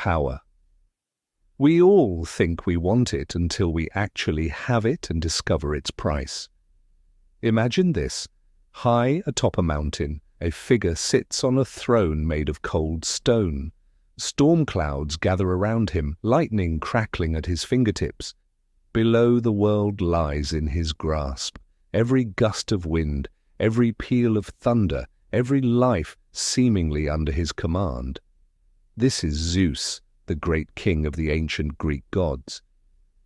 power. We all think we want it until we actually have it and discover its price. Imagine this. High atop a mountain, a figure sits on a throne made of cold stone. Storm clouds gather around him, lightning crackling at his fingertips. Below, the world lies in his grasp. Every gust of wind, every peal of thunder, every life seemingly under his command. This is Zeus, the great king of the ancient Greek gods.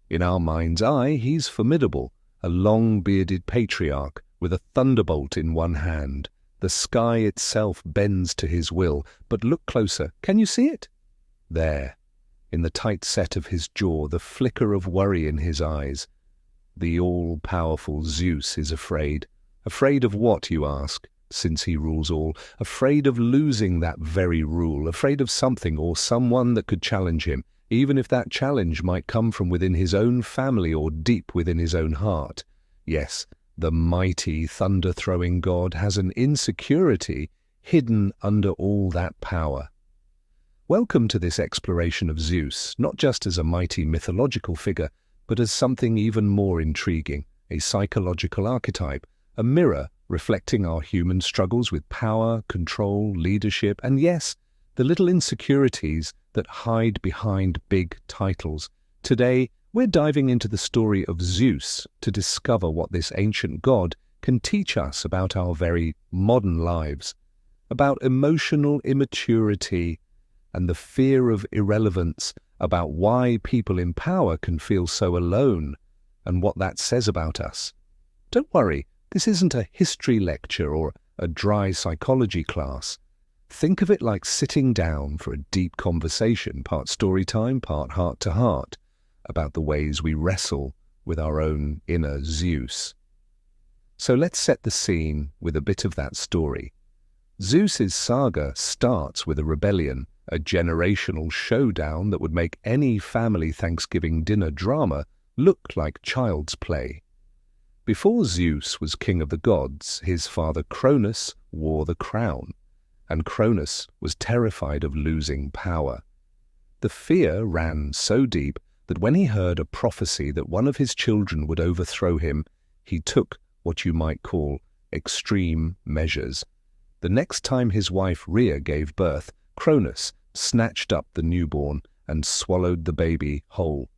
In our mind's eye, he's formidable, a long-bearded patriarch with a thunderbolt in one hand. The sky itself bends to his will, but look closer. Can you see it? There, in the tight set of his jaw, the flicker of worry in his eyes. The all-powerful Zeus is afraid. Afraid of what, you ask, since he rules all? Afraid of losing that very rule, afraid of something or someone that could challenge him, even if that challenge might come from within his own family or deep within his own heart. Yes, the mighty, thunder-throwing god has an insecurity hidden under all that power. Welcome to this exploration of Zeus, not just as a mighty mythological figure, but as something even more intriguing, a psychological archetype, a mirror reflecting our human struggles with power, control, leadership, and yes, the little insecurities that hide behind big titles. Today, we're diving into the story of Zeus to discover what this ancient god can teach us about our very modern lives, about emotional immaturity and the fear of irrelevance, about why people in power can feel so alone and what that says about us. Don't worry, this isn't a history lecture or a dry psychology class. Think of it like sitting down for a deep conversation, part story time, part heart-to-heart, about the ways we wrestle with our own inner Zeus. So let's set the scene with a bit of that story. Zeus's saga starts with a rebellion, a generational showdown that would make any family Thanksgiving dinner drama look like child's play. Before Zeus was king of the gods, his father Cronus wore the crown, and Cronus was terrified of losing power. The fear ran so deep that when he heard a prophecy that one of his children would overthrow him, he took what you might call extreme measures. The next time his wife Rhea gave birth, Cronus snatched up the newborn and swallowed the baby whole.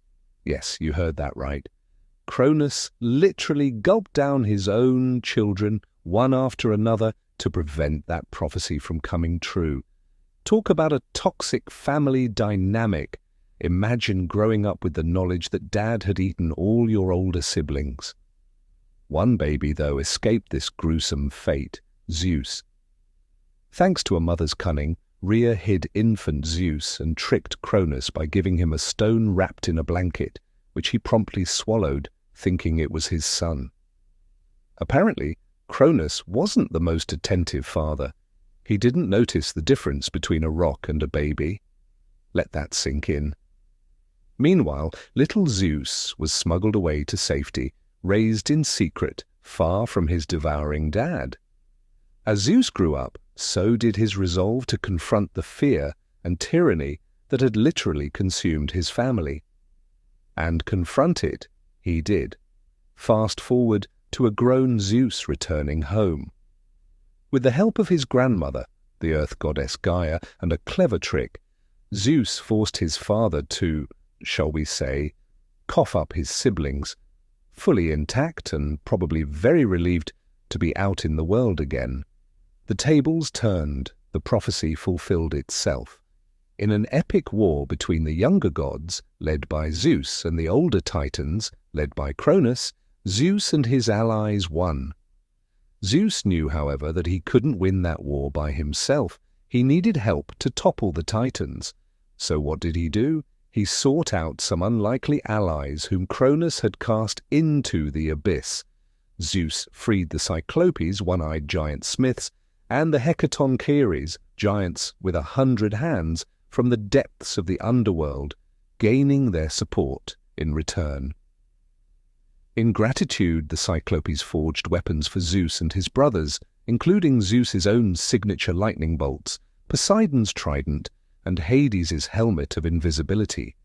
Yes, you heard that right. Cronus literally gulped down his own children, one after another, to prevent that prophecy from coming true. Talk about a toxic family dynamic. Imagine growing up with the knowledge that Dad had eaten all your older siblings. One baby, though, escaped this gruesome fate, Zeus. Thanks to a mother's cunning, Rhea hid infant Zeus and tricked Cronus by giving him a stone wrapped in a blanket, which he promptly swallowed, thinking it was his son. Apparently, Cronus wasn't the most attentive father. He didn't notice the difference between a rock and a baby. Let that sink in. Meanwhile, little Zeus was smuggled away to safety, raised in secret, far from his devouring dad. As Zeus grew up, so did his resolve to confront the fear and tyranny that had literally consumed his family. And confront it he did. Fast forward to a grown Zeus returning home. With the help of his grandmother, the earth goddess Gaia, and a clever trick, Zeus forced his father to, shall we say, cough up his siblings, fully intact and probably very relieved to be out in the world again. The tables turned, the prophecy fulfilled itself. In an epic war between the younger gods, led by Zeus, and the older titans, led by Cronus, Zeus and his allies won. Zeus knew, however, that he couldn't win that war by himself. He needed help to topple the titans. So what did he do? He sought out some unlikely allies whom Cronus had cast into the abyss. Zeus freed the Cyclopes, one-eyed giant smiths, and the Hecatoncheires, giants with 100 hands, from the depths of the underworld, gaining their support in return. In gratitude, the Cyclopes forged weapons for Zeus and his brothers, including Zeus's own signature lightning bolts, Poseidon's trident, and Hades' helmet of invisibility.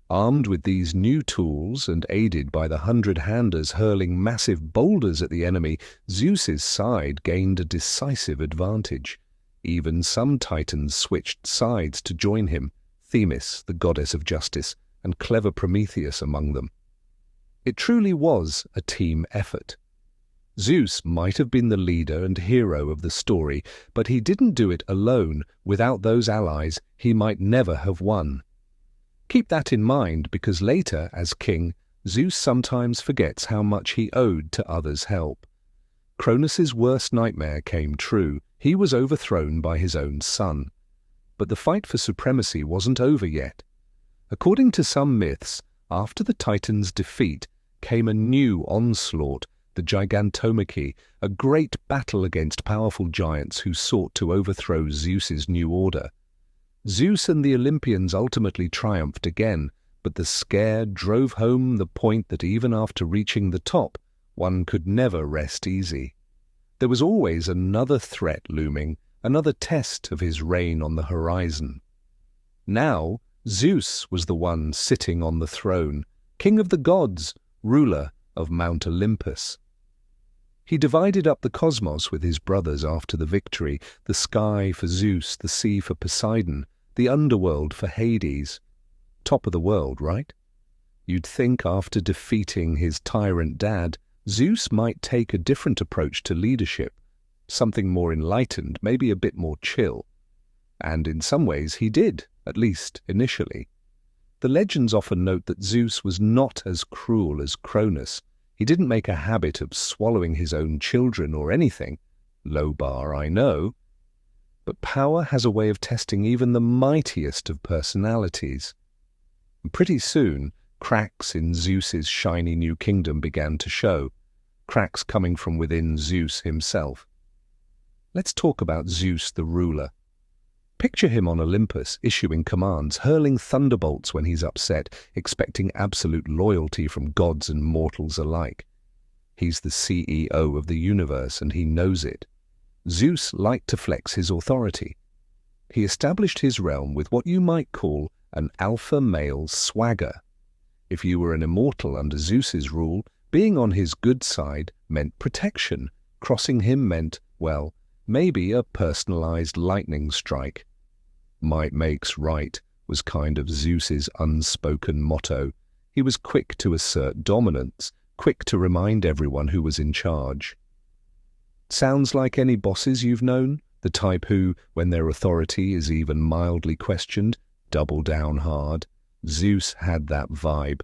Armed with these new tools and aided by the 100-handers hurling massive boulders at the enemy, Zeus's side gained a decisive advantage. Even some titans switched sides to join him, Themis, the goddess of justice, and clever Prometheus among them. It truly was a team effort. Zeus might have been the leader and hero of the story, but he didn't do it alone. Without those allies, he might never have won. Keep that in mind, because later, as king, Zeus sometimes forgets how much he owed to others' help. Cronus's worst nightmare came true. He was overthrown by his own son. But the fight for supremacy wasn't over yet. According to some myths, after the Titans' defeat came a new onslaught, the Gigantomachy, a great battle against powerful giants who sought to overthrow Zeus's new order. Zeus and the Olympians ultimately triumphed again, but the scare drove home the point that even after reaching the top, one could never rest easy. There was always another threat looming, another test of his reign on the horizon. Now, Zeus was the one sitting on the throne, king of the gods, ruler of Mount Olympus. He divided up the cosmos with his brothers after the victory, the sky for Zeus, the sea for Poseidon, the underworld for Hades. Top of the world, right? You'd think after defeating his tyrant dad, Zeus might take a different approach to leadership, something more enlightened, maybe a bit more chill. And in some ways he did, at least initially. The legends often note that Zeus was not as cruel as Cronus. He didn't make a habit of swallowing his own children or anything. Low bar, I know. But power has a way of testing even the mightiest of personalities. And pretty soon, cracks in Zeus's shiny new kingdom began to show, cracks coming from within Zeus himself. Let's talk about Zeus the ruler. Picture him on Olympus, issuing commands, hurling thunderbolts when he's upset, expecting absolute loyalty from gods and mortals alike. He's the CEO of the universe, and he knows it. Zeus liked to flex his authority. He established his realm with what you might call an alpha male swagger. If you were an immortal under Zeus's rule, being on his good side meant protection. Crossing him meant, well, maybe a personalized lightning strike. Might makes right was kind of Zeus's unspoken motto. He was quick to assert dominance, quick to remind everyone who was in charge. Sounds like any bosses you've known? The type who, when their authority is even mildly questioned, double down hard. Zeus had that vibe.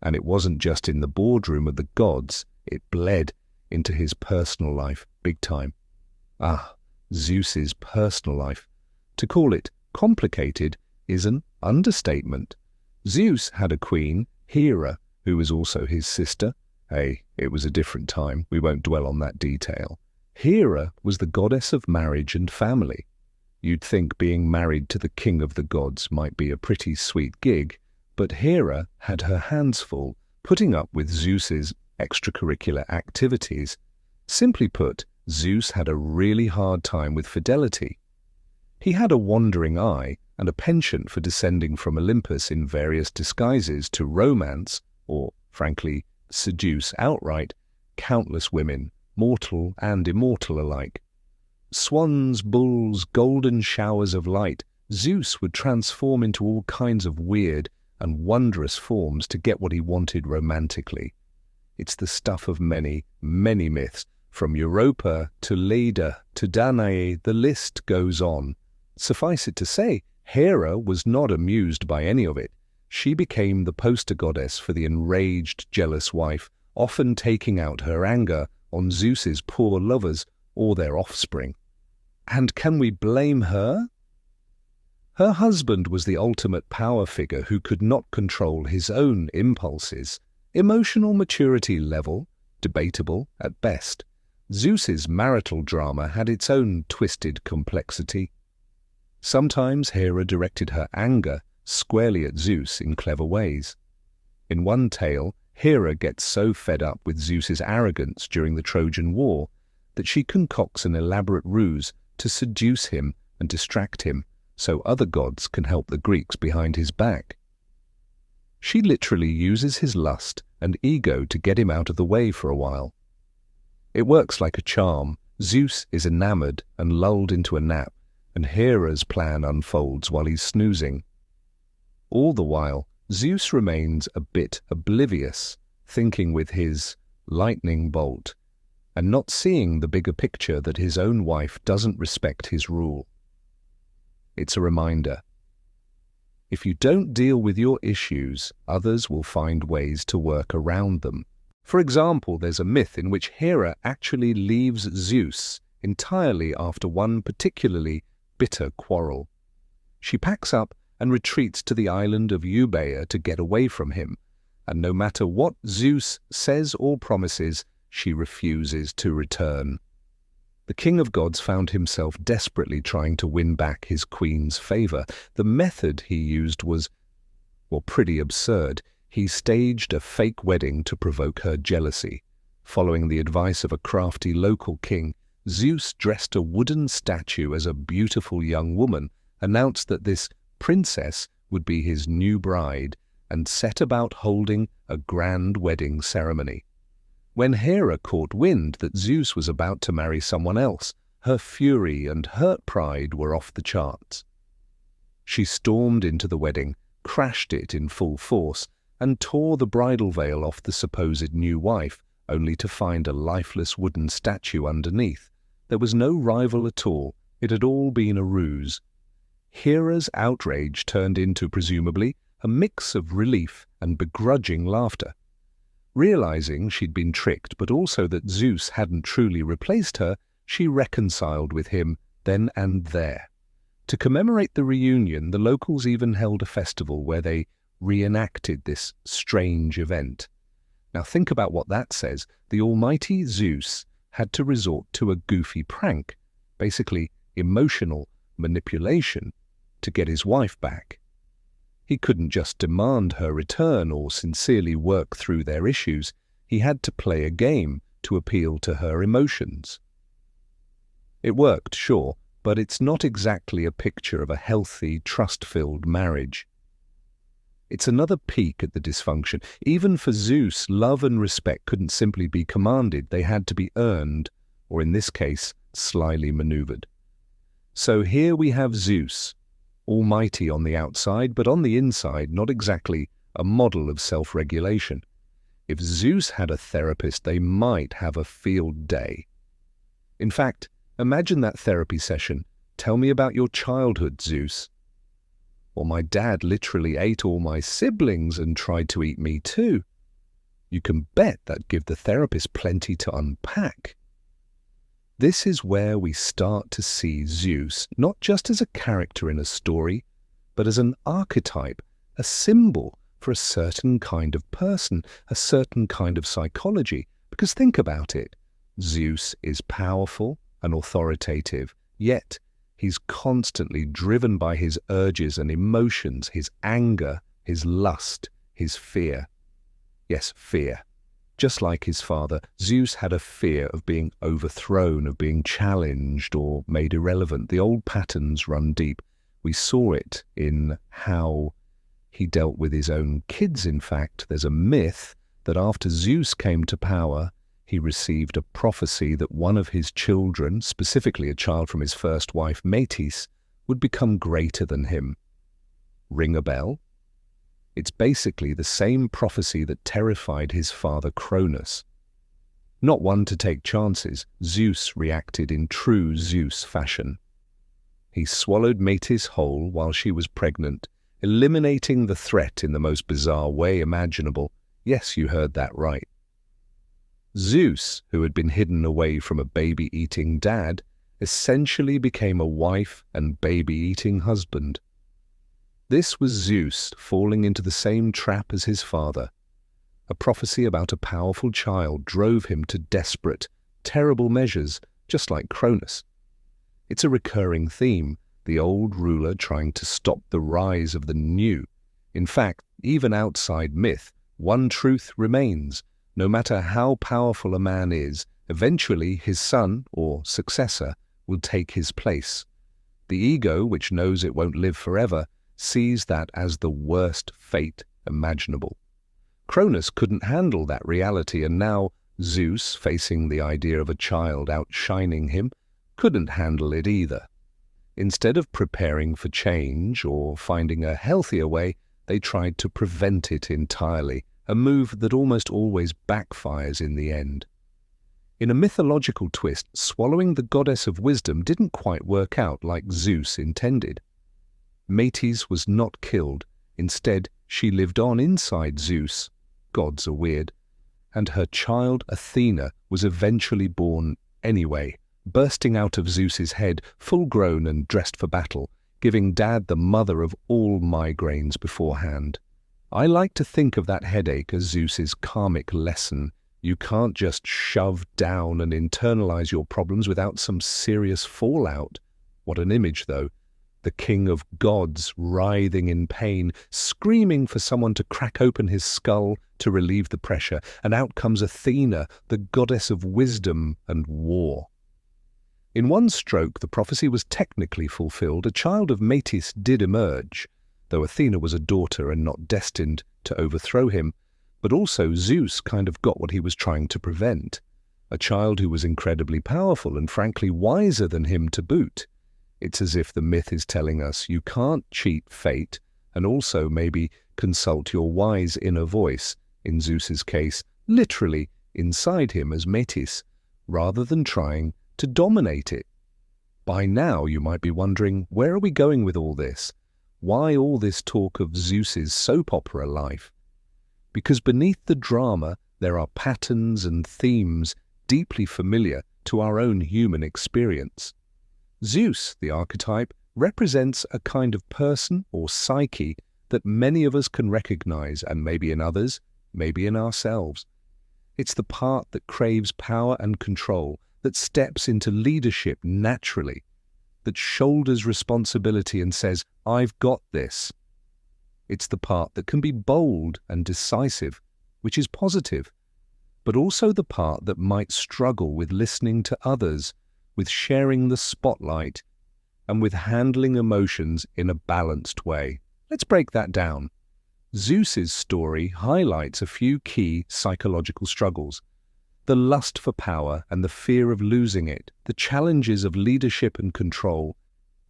And it wasn't just in the boardroom of the gods, it bled into his personal life big time. Ah, Zeus's personal life. To call it complicated is an understatement. Zeus had a queen, Hera, who was also his sister. Hey, it was a different time. We won't dwell on that detail. Hera was the goddess of marriage and family. You'd think being married to the king of the gods might be a pretty sweet gig, but Hera had her hands full, putting up with Zeus's extracurricular activities. Simply put, Zeus had a really hard time with fidelity. He had a wandering eye and a penchant for descending from Olympus in various disguises to romance, or, frankly, seduce outright, countless women, mortal and immortal alike. Swans, bulls, golden showers of light, Zeus would transform into all kinds of weird and wondrous forms to get what he wanted romantically. It's the stuff of many, many myths, from Europa to Leda to Danae, the list goes on. Suffice it to say, Hera was not amused by any of it. She became the poster goddess for the enraged, jealous wife, often taking out her anger on Zeus's poor lovers or their offspring. And can we blame her? Her husband was the ultimate power figure who could not control his own impulses. Emotional maturity level, debatable at best. Zeus's marital drama had its own twisted complexity. Sometimes Hera directed her anger squarely at Zeus in clever ways. In one tale, Hera gets so fed up with Zeus's arrogance during the Trojan War that she concocts an elaborate ruse to seduce him and distract him, so other gods can help the Greeks behind his back. She literally uses his lust and ego to get him out of the way for a while. It works like a charm. Zeus is enamored and lulled into a nap, and Hera's plan unfolds while he's snoozing. All the while, Zeus remains a bit oblivious, thinking with his lightning bolt, and not seeing the bigger picture that his own wife doesn't respect his rule. It's a reminder. If you don't deal with your issues, others will find ways to work around them. For example, there's a myth in which Hera actually leaves Zeus entirely after one particularly bitter quarrel. She packs up and retreats to the island of Euboea to get away from him, and no matter what Zeus says or promises, she refuses to return. The king of gods found himself desperately trying to win back his queen's favor. The method he used was, well, pretty absurd. He staged a fake wedding to provoke her jealousy. Following the advice of a crafty local king, Zeus dressed a wooden statue as a beautiful young woman, announced that this princess would be his new bride, and set about holding a grand wedding ceremony. When Hera caught wind that Zeus was about to marry someone else, her fury and hurt pride were off the charts. She stormed into the wedding, crashed it in full force, and tore the bridal veil off the supposed new wife, only to find a lifeless wooden statue underneath. There was no rival at all. It had all been a ruse. Hera's outrage turned into, presumably, a mix of relief and begrudging laughter. Realizing she'd been tricked, but also that Zeus hadn't truly replaced her, she reconciled with him then and there. To commemorate the reunion, the locals even held a festival where they reenacted this strange event. Now think about what that says. The almighty Zeus had to resort to a goofy prank, basically emotional manipulation, to get his wife back. He couldn't just demand her return or sincerely work through their issues. He had to play a game to appeal to her emotions. It worked, sure, but it's not exactly a picture of a healthy, trust-filled marriage. It's another peek at the dysfunction. Even for Zeus, love and respect couldn't simply be commanded. They had to be earned, or in this case, slyly maneuvered. So here we have Zeus, almighty on the outside, but on the inside, not exactly a model of self-regulation. If Zeus had a therapist, they might have a field day. In fact, imagine that therapy session. Tell me about your childhood, Zeus. Or my dad literally ate all my siblings and tried to eat me too. You can bet that'd give the therapist plenty to unpack. This is where we start to see Zeus not just as a character in a story, but as an archetype, a symbol for a certain kind of person, a certain kind of psychology. Because think about it, Zeus is powerful and authoritative, yet he's constantly driven by his urges and emotions, his anger, his lust, his fear. Yes, fear. Just like his father, Zeus had a fear of being overthrown, of being challenged or made irrelevant. The old patterns run deep. We saw it in how he dealt with his own kids, in fact. There's a myth that after Zeus came to power, he received a prophecy that one of his children, specifically a child from his first wife, Metis, would become greater than him. Ring a bell? It's basically the same prophecy that terrified his father Cronus. Not one to take chances, Zeus reacted in true Zeus fashion. He swallowed Metis whole while she was pregnant, eliminating the threat in the most bizarre way imaginable. Yes, you heard that right. Zeus, who had been hidden away from a baby-eating dad, essentially became a wife and baby-eating husband. This was Zeus falling into the same trap as his father. A prophecy about a powerful child drove him to desperate, terrible measures, just like Cronus. It's a recurring theme, the old ruler trying to stop the rise of the new. In fact, even outside myth, one truth remains. No matter how powerful a man is, eventually his son or successor will take his place. The ego, which knows it won't live forever, sees that as the worst fate imaginable. Cronus couldn't handle that reality, and now Zeus, facing the idea of a child outshining him, couldn't handle it either. Instead of preparing for change or finding a healthier way, they tried to prevent it entirely, a move that almost always backfires in the end. In a mythological twist, swallowing the goddess of wisdom didn't quite work out like Zeus intended. Metis was not killed. Instead, she lived on inside Zeus. Gods are weird. And her child Athena was eventually born anyway, bursting out of Zeus's head, full-grown and dressed for battle, giving Dad the mother of all migraines beforehand. I like to think of that headache as Zeus's karmic lesson. You can't just shove down and internalize your problems without some serious fallout. What an image, though. The king of gods writhing in pain, screaming for someone to crack open his skull to relieve the pressure, and out comes Athena, the goddess of wisdom and war. In one stroke, the prophecy was technically fulfilled. A child of Metis did emerge, though Athena was a daughter and not destined to overthrow him. But also Zeus kind of got what he was trying to prevent. A child who was incredibly powerful and frankly wiser than him to boot. It's as if the myth is telling us you can't cheat fate, and also maybe consult your wise inner voice, in Zeus's case, literally inside him as Metis, rather than trying to dominate it. By now you might be wondering, where are we going with all this? Why all this talk of Zeus's soap opera life? Because beneath the drama there are patterns and themes deeply familiar to our own human experience. Zeus, the archetype, represents a kind of person or psyche that many of us can recognize, and maybe in others, maybe in ourselves. It's the part that craves power and control, that steps into leadership naturally, that shoulders responsibility and says, "I've got this." It's the part that can be bold and decisive, which is positive, but also the part that might struggle with listening to others, with sharing the spotlight, and with handling emotions in a balanced way. Let's break that down. Zeus's story highlights a few key psychological struggles. The lust for power and the fear of losing it, the challenges of leadership and control,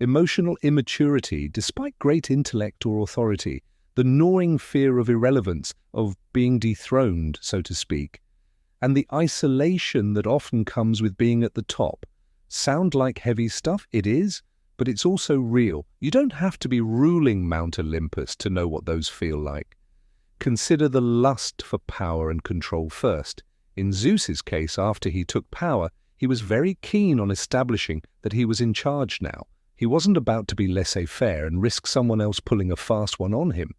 emotional immaturity despite great intellect or authority, the gnawing fear of irrelevance, of being dethroned, so to speak, and the isolation that often comes with being at the top. Sound like heavy stuff? It is, but it's also real. You don't have to be ruling Mount Olympus to know what those feel like. Consider the lust for power and control first. In Zeus's case, after he took power, he was very keen on establishing that he was in charge now. He wasn't about to be laissez-faire and risk someone else pulling a fast one on him.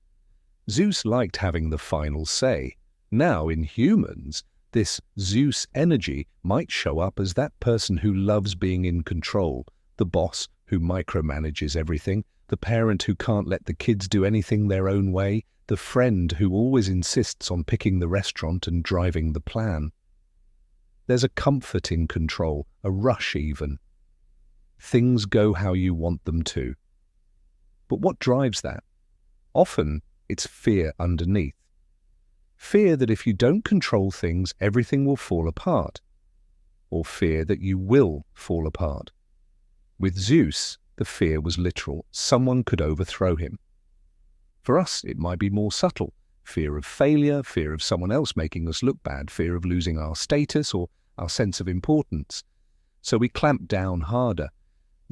Zeus liked having the final say. Now, in humans, this Zeus energy might show up as that person who loves being in control, the boss who micromanages everything, the parent who can't let the kids do anything their own way, the friend who always insists on picking the restaurant and driving the plan. There's a comfort in control, a rush even. Things go how you want them to. But what drives that? Often, it's fear underneath. Fear that if you don't control things, everything will fall apart. Or fear that you will fall apart. With Zeus, the fear was literal. Someone could overthrow him. For us, it might be more subtle. Fear of failure, fear of someone else making us look bad, fear of losing our status or our sense of importance. So we clamp down harder.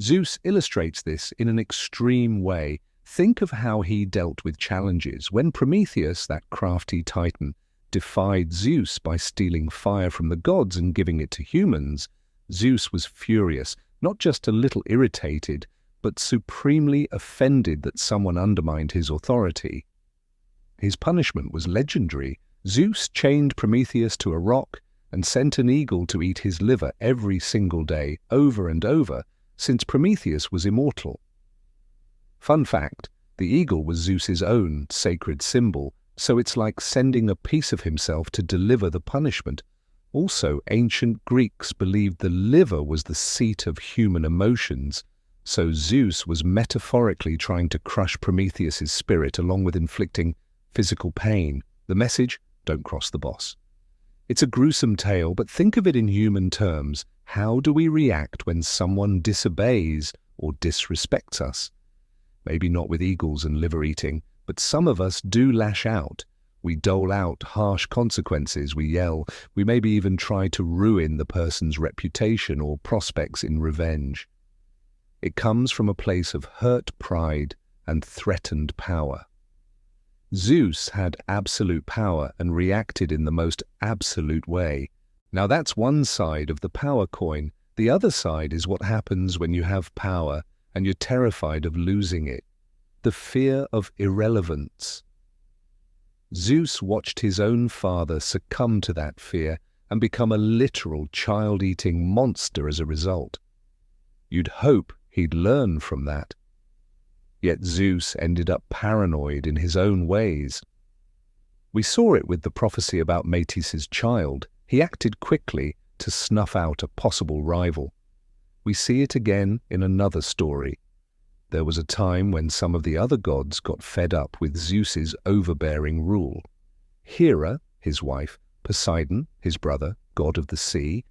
Zeus illustrates this in an extreme way. Think of how he dealt with challenges. When Prometheus, that crafty titan, defied Zeus by stealing fire from the gods and giving it to humans, Zeus was furious, not just a little irritated, but supremely offended that someone undermined his authority. His punishment was legendary. Zeus chained Prometheus to a rock and sent an eagle to eat his liver every single day, over and over, since Prometheus was immortal. Fun fact, the eagle was Zeus's own sacred symbol, so it's like sending a piece of himself to deliver the punishment. Also, ancient Greeks believed the liver was the seat of human emotions, So Zeus was metaphorically trying to crush Prometheus's spirit along with inflicting physical pain. The message: don't cross the boss. It's a gruesome tale, but think of it in human terms. How do we react when someone disobeys or disrespects us? Maybe not with eagles and liver eating, but some of us do lash out. We dole out harsh consequences, we yell, we maybe even try to ruin the person's reputation or prospects in revenge. It comes from a place of hurt pride and threatened power. Zeus had absolute power and reacted in the most absolute way. Now that's one side of the power coin. The other side is what happens when you have power and you're terrified of losing it. The fear of irrelevance. Zeus watched his own father succumb to that fear and become a literal child-eating monster as a result. You'd hope he'd learn from that. Yet Zeus ended up paranoid in his own ways. We saw it with the prophecy about Metis's child. He acted quickly to snuff out a possible rival. We see it again in another story. There was a time when some of the other gods got fed up with Zeus's overbearing rule. Hera, his wife, Poseidon, his brother, god of the sea,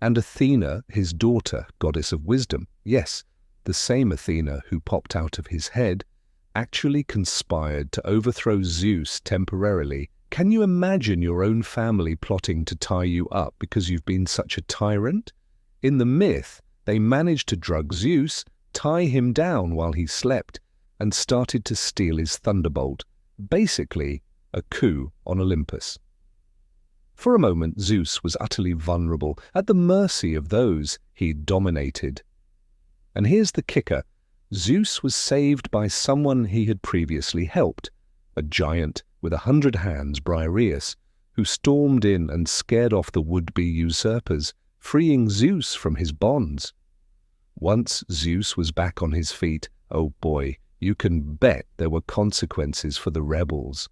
and Athena, his daughter, goddess of wisdom, yes, the same Athena who popped out of his head, actually conspired to overthrow Zeus temporarily. Can you imagine your own family plotting to tie you up because you've been such a tyrant? In the myth, they managed to drug Zeus, tie him down while he slept, and started to steal his thunderbolt. Basically, a coup on Olympus. For a moment, Zeus was utterly vulnerable, at the mercy of those he dominated. And here's the kicker. Zeus was saved by someone he had previously helped, a giant with 100 hands, Briareus, who stormed in and scared off the would-be usurpers, freeing Zeus from his bonds. Once Zeus was back on his feet, oh boy, you can bet there were consequences for the rebels.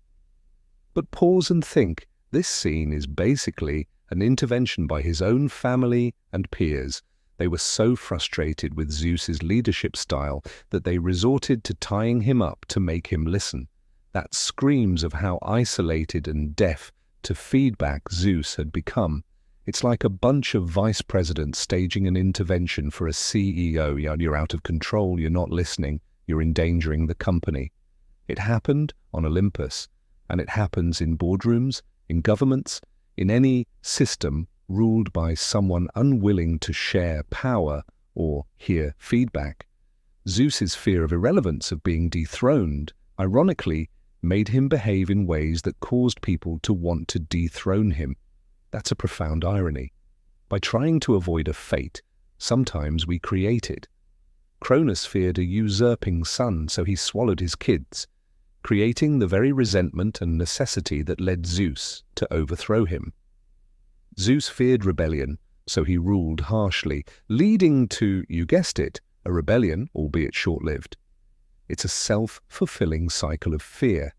But pause and think, this scene is basically an intervention by his own family and peers. They were so frustrated with Zeus's leadership style that they resorted to tying him up to make him listen. That screams of how isolated and deaf to feedback Zeus had become. It's like a bunch of vice presidents staging an intervention for a CEO. You're out of control, you're not listening, you're endangering the company. It happened on Olympus, and it happens in boardrooms, in governments, in any system ruled by someone unwilling to share power or hear feedback. Zeus's fear of irrelevance, of being dethroned, ironically, made him behave in ways that caused people to want to dethrone him. That's a profound irony. By trying to avoid a fate, sometimes we create it. Cronus feared a usurping son, so he swallowed his kids, creating the very resentment and necessity that led Zeus to overthrow him. Zeus feared rebellion, so he ruled harshly, leading to, you guessed it, a rebellion, albeit short-lived. It's a self-fulfilling cycle of fear.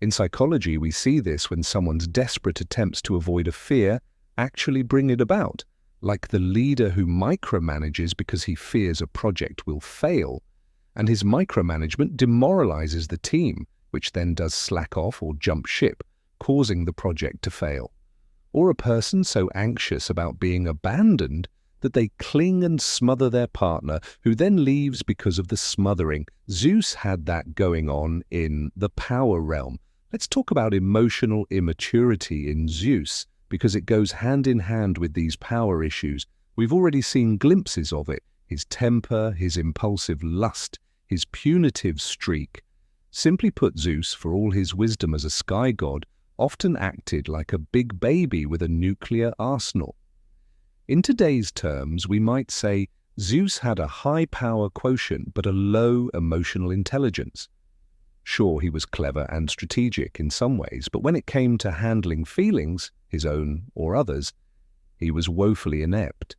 In psychology, we see this when someone's desperate attempts to avoid a fear actually bring it about, like the leader who micromanages because he fears a project will fail, and his micromanagement demoralizes the team, which then does slack off or jump ship, causing the project to fail. Or a person so anxious about being abandoned that they cling and smother their partner, who then leaves because of the smothering. Zeus had that going on in the power realm. Let's talk about emotional immaturity in Zeus, because it goes hand in hand with these power issues. We've already seen glimpses of it: his temper, his impulsive lust, his punitive streak. Simply put, Zeus, for all his wisdom as a sky god, often acted like a big baby with a nuclear arsenal. In today's terms, we might say Zeus had a high power quotient but a low emotional intelligence. Sure, he was clever and strategic in some ways, but when it came to handling feelings, his own or others, he was woefully inept.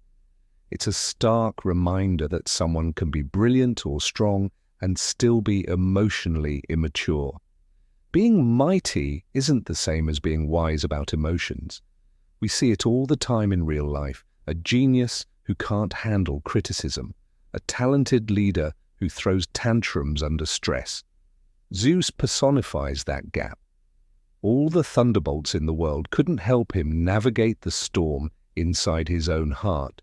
It's a stark reminder that someone can be brilliant or strong and still be emotionally immature. Being mighty isn't the same as being wise about emotions. We see it all the time in real life: a genius who can't handle criticism, a talented leader who throws tantrums under stress. Zeus personifies that gap. All the thunderbolts in the world couldn't help him navigate the storm inside his own heart.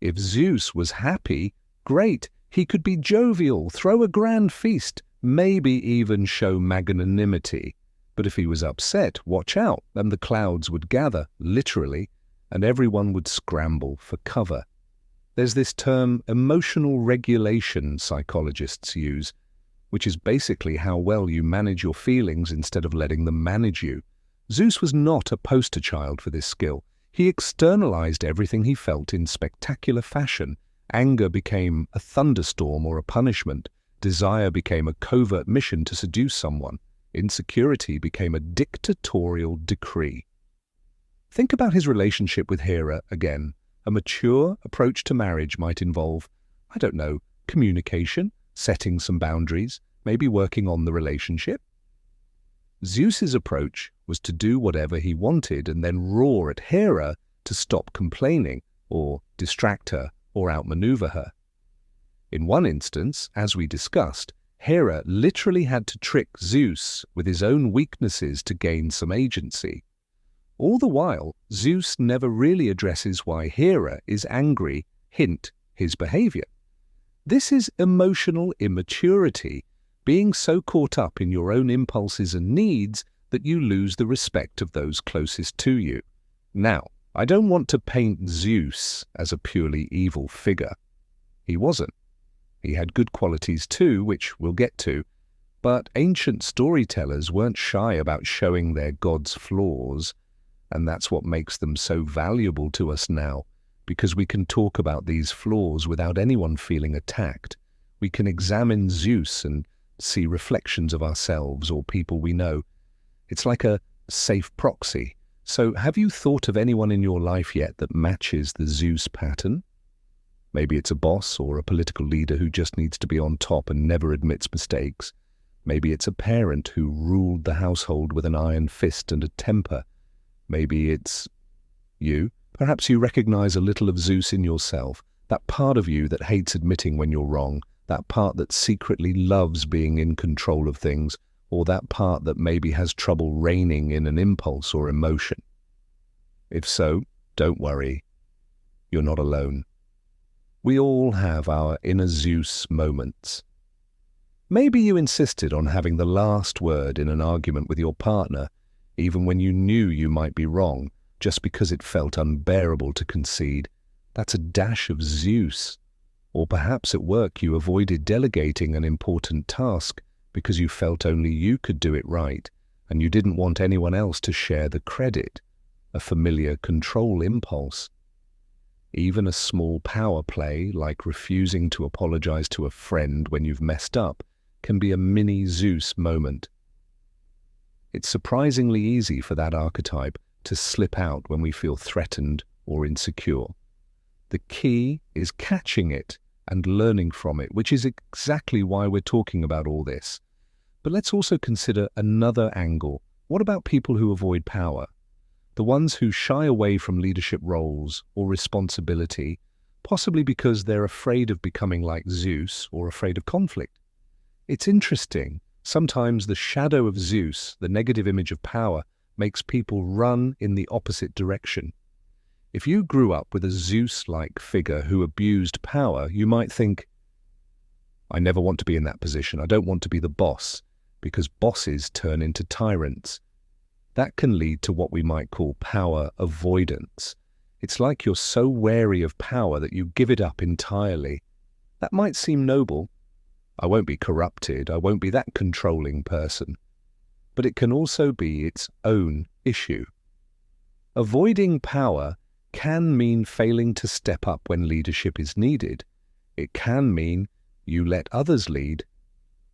If Zeus was happy, great, he could be jovial, throw a grand feast, maybe even show magnanimity. But if he was upset, watch out, and the clouds would gather, literally, and everyone would scramble for cover. There's this term emotional regulation psychologists use, which is basically how well you manage your feelings instead of letting them manage you. Zeus was not a poster child for this skill. He externalized everything he felt in spectacular fashion. Anger became a thunderstorm or a punishment. Desire became a covert mission to seduce someone. Insecurity became a dictatorial decree. Think about his relationship with Hera again. A mature approach to marriage might involve, I don't know, communication, setting some boundaries, maybe working on the relationship. Zeus's approach was to do whatever he wanted and then roar at Hera to stop complaining, or distract her, or outmaneuver her. In one instance, as we discussed, Hera literally had to trick Zeus with his own weaknesses to gain some agency. All the while, Zeus never really addresses why Hera is angry, hint, his behavior. This is emotional immaturity, being so caught up in your own impulses and needs that you lose the respect of those closest to you. Now, I don't want to paint Zeus as a purely evil figure. He wasn't. He had good qualities too, which we'll get to, but ancient storytellers weren't shy about showing their gods' flaws, and that's what makes them so valuable to us now, because we can talk about these flaws without anyone feeling attacked. We can examine Zeus and see reflections of ourselves or people we know. It's like a safe proxy. So have you thought of anyone in your life yet that matches the Zeus pattern? Maybe it's a boss or a political leader who just needs to be on top and never admits mistakes. Maybe it's a parent who ruled the household with an iron fist and a temper. Maybe it's you. Perhaps you recognize a little of Zeus in yourself, that part of you that hates admitting when you're wrong, that part that secretly loves being in control of things, or that part that maybe has trouble reining in an impulse or emotion. If so, don't worry. You're not alone. We all have our inner Zeus moments. Maybe you insisted on having the last word in an argument with your partner, even when you knew you might be wrong, just because it felt unbearable to concede. That's a dash of Zeus. Or perhaps at work you avoided delegating an important task because you felt only you could do it right, and you didn't want anyone else to share the credit, a familiar control impulse. Even a small power play, like refusing to apologize to a friend when you've messed up, can be a mini Zeus moment. It's surprisingly easy for that archetype to slip out when we feel threatened or insecure. The key is catching it and learning from it, which is exactly why we're talking about all this. But let's also consider another angle. What about people who avoid power? The ones who shy away from leadership roles or responsibility, possibly because they're afraid of becoming like Zeus or afraid of conflict. It's interesting. Sometimes the shadow of Zeus, the negative image of power, makes people run in the opposite direction. If you grew up with a Zeus-like figure who abused power, you might think, I never want to be in that position. I don't want to be the boss, because bosses turn into tyrants. That can lead to what we might call power avoidance. It's like you're so wary of power that you give it up entirely. That might seem noble. I won't be corrupted. I won't be that controlling person. But it can also be its own issue. Avoiding power can mean failing to step up when leadership is needed. It can mean you let others lead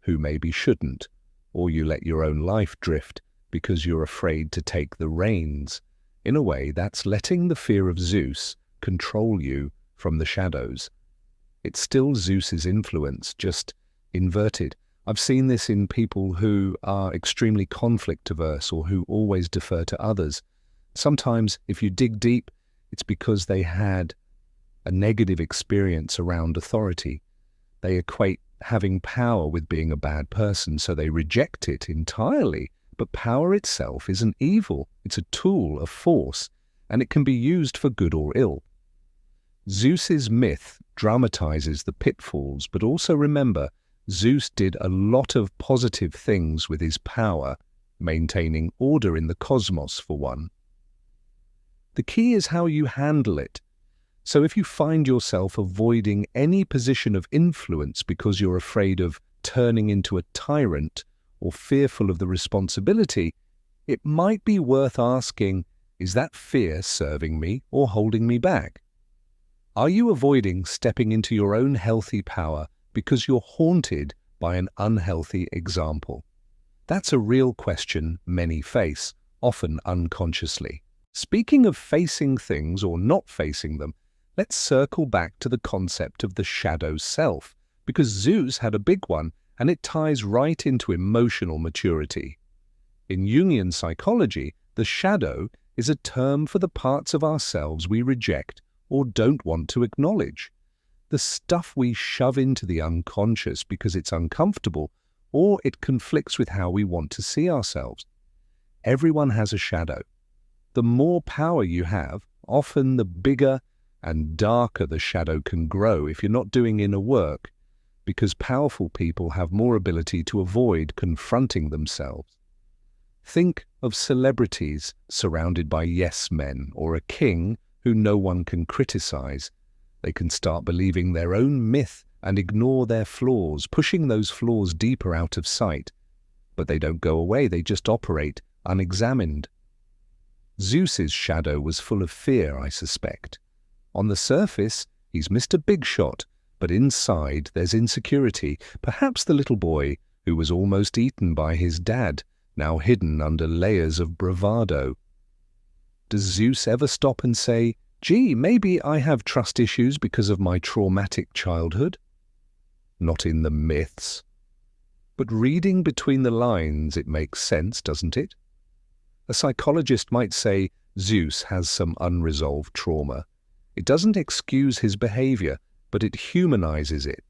who maybe shouldn't, or you let your own life drift because you're afraid to take the reins. In a way, that's letting the fear of Zeus control you from the shadows. It's still Zeus's influence, just inverted. I've seen this in people who are extremely conflict-averse or who always defer to others. Sometimes, if you dig deep, it's because they had a negative experience around authority. They equate having power with being a bad person, so they reject it entirely. But power itself isn't evil. It's a tool, a force, and it can be used for good or ill. Zeus's myth dramatizes the pitfalls, but also remember, Zeus did a lot of positive things with his power, maintaining order in the cosmos for one. The key is how you handle it. So if you find yourself avoiding any position of influence because you're afraid of turning into a tyrant or fearful of the responsibility, it might be worth asking, is that fear serving me or holding me back? Are you avoiding stepping into your own healthy power because you're haunted by an unhealthy example? That's a real question many face, often unconsciously. Speaking of facing things or not facing them, let's circle back to the concept of the shadow self, because Zeus had a big one and it ties right into emotional maturity. In Jungian psychology, the shadow is a term for the parts of ourselves we reject or don't want to acknowledge. The stuff we shove into the unconscious because it's uncomfortable or it conflicts with how we want to see ourselves. Everyone has a shadow. The more power you have, often the bigger and darker the shadow can grow if you're not doing inner work, because powerful people have more ability to avoid confronting themselves. Think of celebrities surrounded by yes men or a king who no one can criticize. They can start believing their own myth and ignore their flaws, pushing those flaws deeper out of sight. But they don't go away, they just operate unexamined. Zeus's shadow was full of fear, I suspect. On the surface, he's Mr. Big Shot, but inside there's insecurity, perhaps the little boy who was almost eaten by his dad, now hidden under layers of bravado. Does Zeus ever stop and say, gee, maybe I have trust issues because of my traumatic childhood? Not in the myths. But reading between the lines, it makes sense, doesn't it? A psychologist might say Zeus has some unresolved trauma. It doesn't excuse his behavior, but it humanizes it.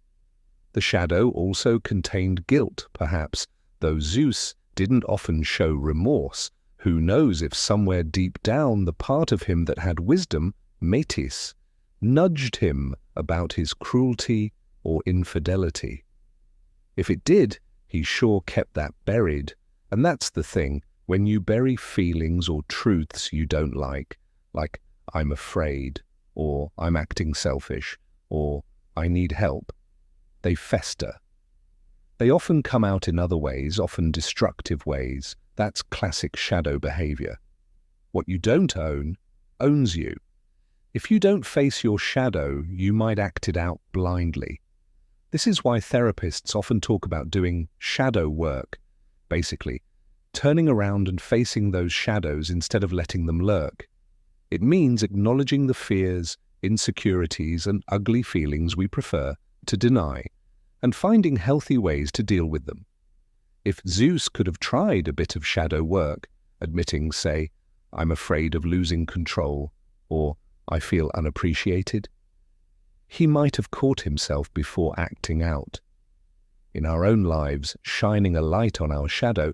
The shadow also contained guilt, perhaps, though Zeus didn't often show remorse. Who knows if somewhere deep down the part of him that had wisdom, Metis, nudged him about his cruelty or infidelity. If it did, he sure kept that buried. And that's the thing, when you bury feelings or truths you don't like I'm afraid, or I'm acting selfish, or I need help, they fester. They often come out in other ways, often destructive ways. That's classic shadow behavior. What you don't own owns you. If you don't face your shadow, you might act it out blindly. This is why therapists often talk about doing shadow work, basically turning around and facing those shadows instead of letting them lurk. It means acknowledging the fears, insecurities, and ugly feelings we prefer to deny, and finding healthy ways to deal with them. If Zeus could have tried a bit of shadow work, admitting, say, I'm afraid of losing control, or I feel unappreciated, he might have caught himself before acting out. In our own lives, shining a light on our shadow,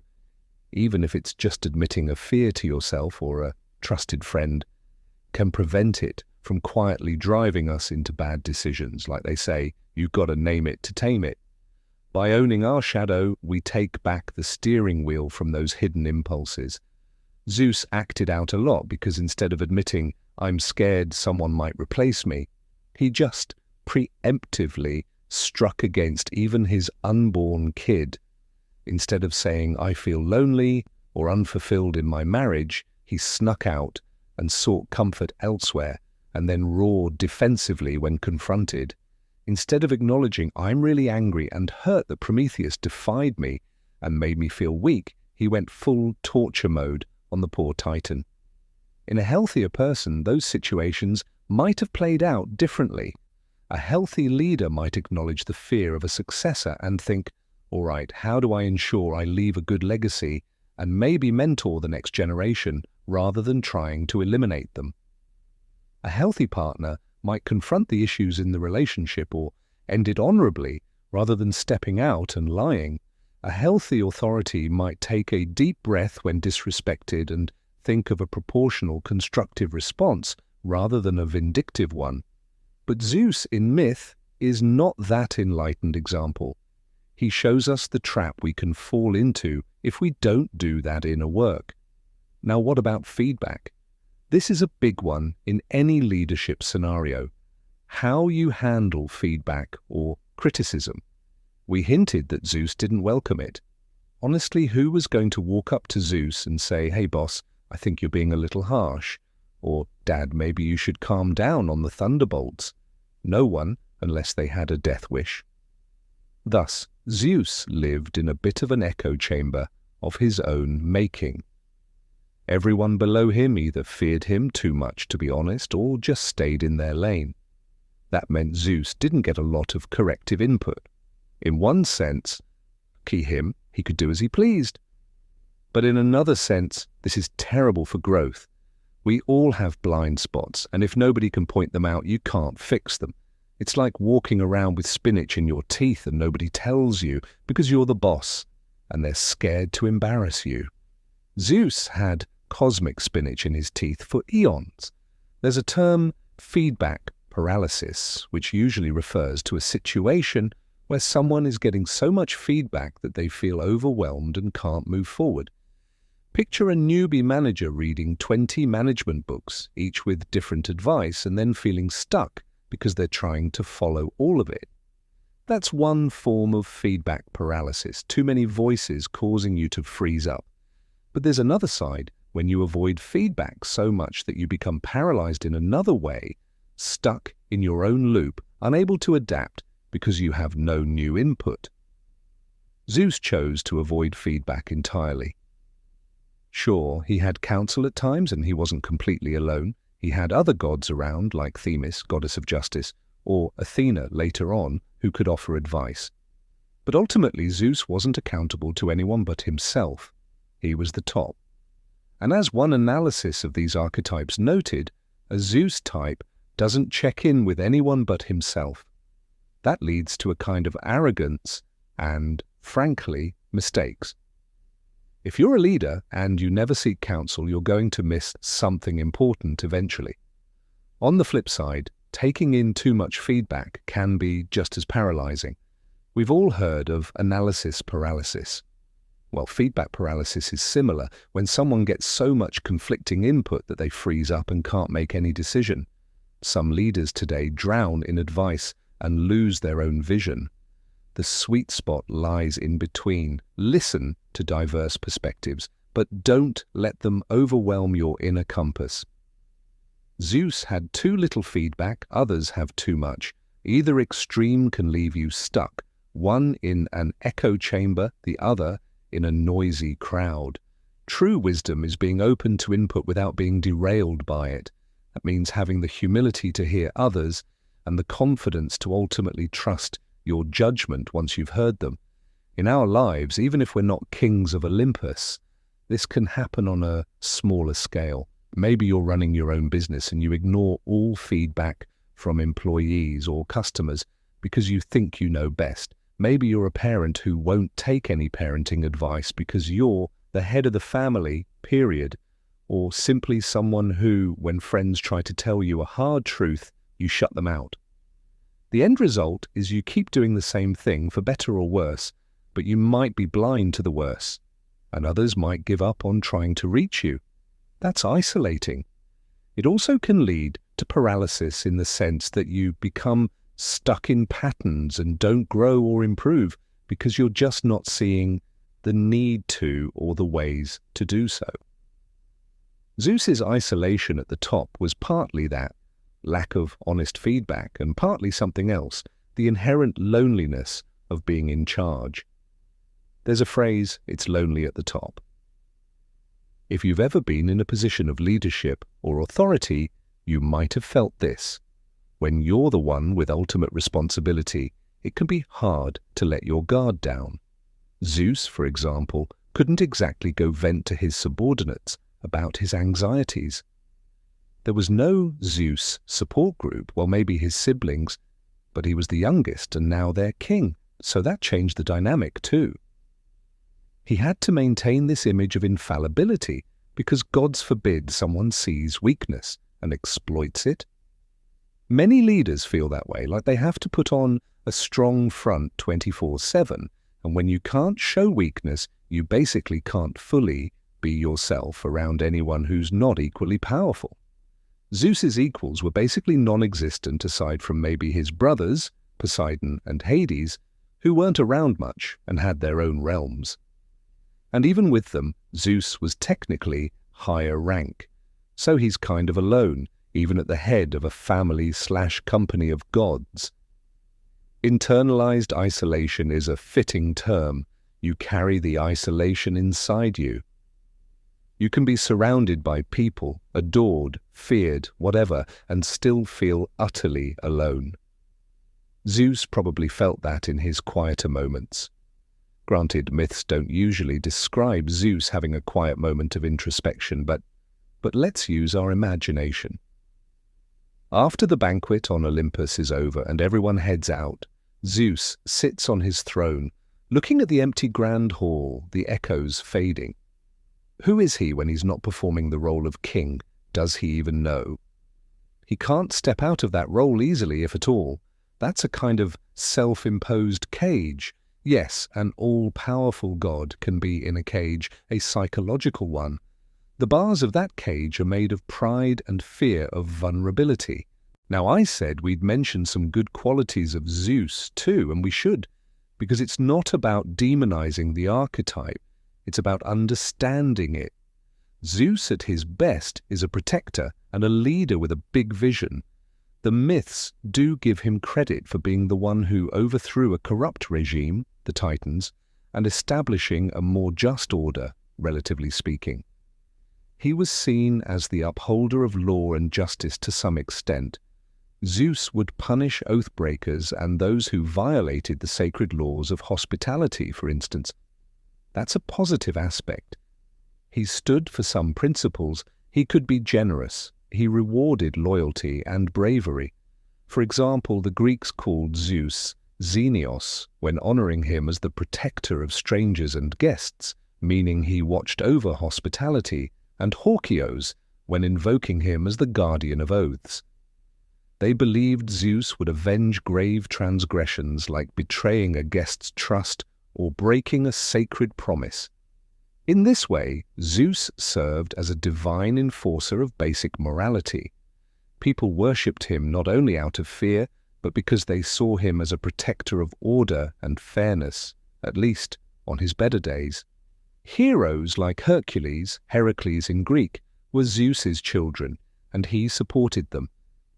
even if it's just admitting a fear to yourself or a trusted friend, can prevent it from quietly driving us into bad decisions. Like they say, you've got to name it to tame it. By owning our shadow, we take back the steering wheel from those hidden impulses. Zeus acted out a lot because instead of admitting, I'm scared someone might replace me, he just preemptively struck against even his unborn kid. Instead of saying, I feel lonely or unfulfilled in my marriage, he snuck out and sought comfort elsewhere and then roared defensively when confronted. Instead of acknowledging, I'm really angry and hurt that Prometheus defied me and made me feel weak, he went full torture mode on the poor Titan. In a healthier person, those situations might have played out differently. A healthy leader might acknowledge the fear of a successor and think, all right, how do I ensure I leave a good legacy and maybe mentor the next generation rather than trying to eliminate them? A healthy partner might confront the issues in the relationship or end it honorably rather than stepping out and lying. A healthy authority might take a deep breath when disrespected and think of a proportional, constructive response rather than a vindictive one. But Zeus in myth is not that enlightened example. He shows us the trap we can fall into if we don't do that inner work. Now, what about feedback? This is a big one in any leadership scenario. How you handle feedback or criticism. We hinted that Zeus didn't welcome it. Honestly, who was going to walk up to Zeus and say, "Hey boss, I think you're being a little harsh," or "Dad, maybe you should calm down on the thunderbolts"? No one, unless they had a death wish. Thus, Zeus lived in a bit of an echo chamber of his own making. Everyone below him either feared him too much to be honest or just stayed in their lane. That meant Zeus didn't get a lot of corrective input. In one sense, he could do as he pleased. But in another sense, this is terrible for growth. We all have blind spots, and if nobody can point them out, you can't fix them. It's like walking around with spinach in your teeth and nobody tells you because you're the boss, and they're scared to embarrass you. Zeus had cosmic spinach in his teeth for eons. There's a term, feedback paralysis, which usually refers to a situation where someone is getting so much feedback that they feel overwhelmed and can't move forward. Picture a newbie manager reading 20 management books, each with different advice, and then feeling stuck because they're trying to follow all of it. That's one form of feedback paralysis, too many voices causing you to freeze up. But there's another side, when you avoid feedback so much that you become paralyzed in another way, stuck in your own loop, unable to adapt because you have no new input. Zeus chose to avoid feedback entirely. Sure, he had counsel at times and he wasn't completely alone. He had other gods around, like Themis, goddess of justice, or Athena later on, who could offer advice. But ultimately, Zeus wasn't accountable to anyone but himself. He was the top. And as one analysis of these archetypes noted, a Zeus type doesn't check in with anyone but himself. That leads to a kind of arrogance and, frankly, mistakes. If you're a leader and you never seek counsel, you're going to miss something important eventually. On the flip side, taking in too much feedback can be just as paralyzing. We've all heard of analysis paralysis. Well, feedback paralysis is similar when someone gets so much conflicting input that they freeze up and can't make any decision. Some leaders today drown in advice and lose their own vision. The sweet spot lies in between. Listen to diverse perspectives, but don't let them overwhelm your inner compass. Zeus had too little feedback, others have too much. Either extreme can leave you stuck, one in an echo chamber, the other in a noisy crowd. True wisdom is being open to input without being derailed by it. That means having the humility to hear others and the confidence to ultimately trust your judgment once you've heard them. In our lives, even if we're not kings of Olympus, this can happen on a smaller scale. Maybe you're running your own business and you ignore all feedback from employees or customers because you think you know best. Maybe you're a parent who won't take any parenting advice because you're the head of the family, period. Or simply someone who, when friends try to tell you a hard truth, you shut them out. The end result is you keep doing the same thing for better or worse, but you might be blind to the worse, and others might give up on trying to reach you. That's isolating. It also can lead to paralysis in the sense that you become stuck in patterns and don't grow or improve because you're just not seeing the need to or the ways to do so. Zeus's isolation at the top was partly that, lack of honest feedback, and partly something else, the inherent loneliness of being in charge. There's a phrase, "it's lonely at the top." If you've ever been in a position of leadership or authority, you might have felt this. When you're the one with ultimate responsibility, it can be hard to let your guard down. Zeus, for example, couldn't exactly go vent to his subordinates about his anxieties. There was no Zeus support group, well, maybe his siblings, but he was the youngest and now their king, so that changed the dynamic too. He had to maintain this image of infallibility because gods forbid someone sees weakness and exploits it. Many leaders feel that way, like they have to put on a strong front 24/7, and when you can't show weakness, you basically can't fully be yourself around anyone who's not equally powerful. Zeus's equals were basically non-existent aside from maybe his brothers, Poseidon and Hades, who weren't around much and had their own realms. And even with them, Zeus was technically higher rank, so he's kind of alone, even at the head of a family/company of gods. Internalized isolation is a fitting term. You carry the isolation inside you. You can be surrounded by people, adored, feared, whatever, and still feel utterly alone. Zeus probably felt that in his quieter moments. Granted, myths don't usually describe Zeus having a quiet moment of introspection, but let's use our imagination. After the banquet on Olympus is over and everyone heads out, Zeus sits on his throne, looking at the empty grand hall, the echoes fading. Who is he when he's not performing the role of king? Does he even know? He can't step out of that role easily, if at all. That's a kind of self-imposed cage. Yes, an all-powerful god can be in a cage, a psychological one. The bars of that cage are made of pride and fear of vulnerability. Now, I said we'd mention some good qualities of Zeus too, and we should, because it's not about demonizing the archetype. It's about understanding it. Zeus at his best is a protector and a leader with a big vision. The myths do give him credit for being the one who overthrew a corrupt regime, the Titans, and establishing a more just order, relatively speaking. He was seen as the upholder of law and justice to some extent. Zeus would punish oath-breakers and those who violated the sacred laws of hospitality, for instance. That's a positive aspect. He stood for some principles. He could be generous. He rewarded loyalty and bravery. For example, the Greeks called Zeus Xenios when honoring him as the protector of strangers and guests, meaning he watched over hospitality, and Horkios when invoking him as the guardian of oaths. They believed Zeus would avenge grave transgressions like betraying a guest's trust or breaking a sacred promise. In this way, Zeus served as a divine enforcer of basic morality. People worshipped him not only out of fear, but because they saw him as a protector of order and fairness, at least on his better days. Heroes like Heracles in Greek, were Zeus's children, and he supported them.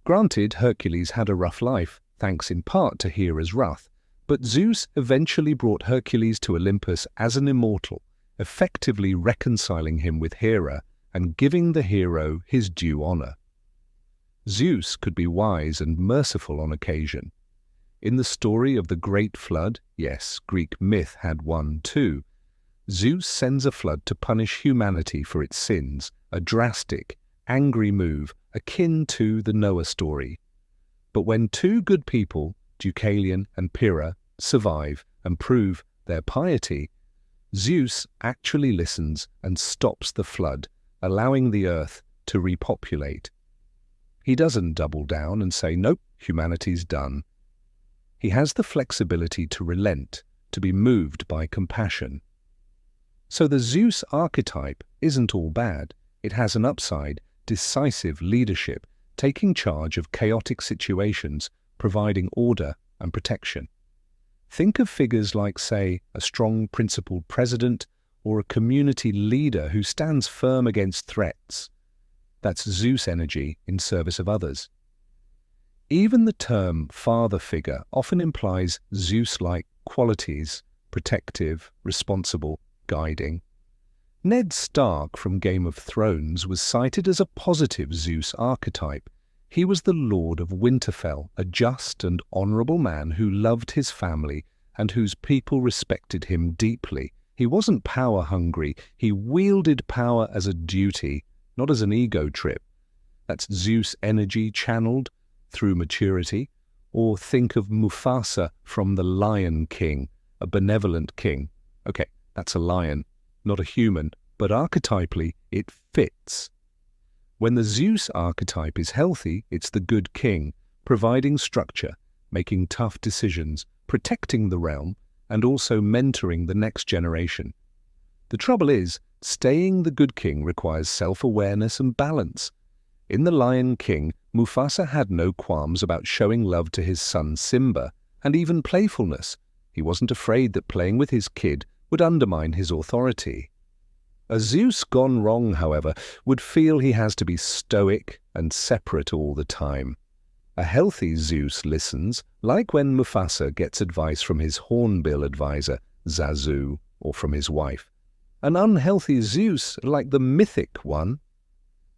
Granted, Hercules had a rough life, thanks in part to Hera's wrath, but Zeus eventually brought Hercules to Olympus as an immortal, effectively reconciling him with Hera and giving the hero his due honor. Zeus could be wise and merciful on occasion. In the story of the Great Flood, yes, Greek myth had one too, Zeus sends a flood to punish humanity for its sins, a drastic, angry move akin to the Noah story. But when two good people, Deucalion and Pyrrha, survive and prove their piety, Zeus actually listens and stops the flood, allowing the earth to repopulate. He doesn't double down and say, nope, humanity's done. He has the flexibility to relent, to be moved by compassion. So the Zeus archetype isn't all bad. It has an upside, decisive leadership, taking charge of chaotic situations, providing order and protection. Think of figures like, say, a strong principled president or a community leader who stands firm against threats. That's Zeus energy in service of others. Even the term father figure often implies Zeus-like qualities, protective, responsible, guiding. Ned Stark from Game of Thrones was cited as a positive Zeus archetype. He was the Lord of Winterfell, a just and honorable man who loved his family and whose people respected him deeply. He wasn't power-hungry. He wielded power as a duty, not as an ego trip. That's Zeus energy channeled through maturity. Or think of Mufasa from The Lion King, a benevolent king. Okay, that's a lion, not a human, but archetypally it fits. When the Zeus archetype is healthy, it's the good king, providing structure, making tough decisions, protecting the realm, and also mentoring the next generation. The trouble is, staying the good king requires self-awareness and balance. In The Lion King, Mufasa had no qualms about showing love to his son Simba, and even playfulness. He wasn't afraid that playing with his kid would undermine his authority. A Zeus gone wrong, however, would feel he has to be stoic and separate all the time. A healthy Zeus listens, like when Mufasa gets advice from his hornbill advisor, Zazu, or from his wife. An unhealthy Zeus, like the mythic one,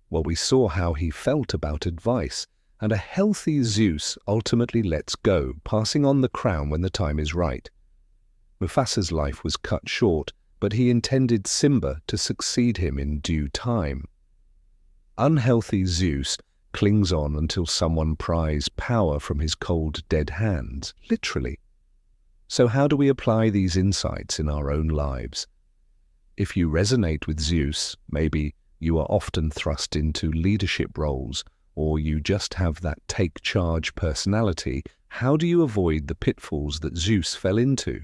well, we saw how he felt about advice, and a healthy Zeus ultimately lets go, passing on the crown when the time is right. Mufasa's life was cut short, but he intended Simba to succeed him in due time. Unhealthy Zeus clings on until someone pries power from his cold, dead hands, literally. So how do we apply these insights in our own lives? If you resonate with Zeus, maybe you are often thrust into leadership roles, or you just have that take-charge personality, how do you avoid the pitfalls that Zeus fell into?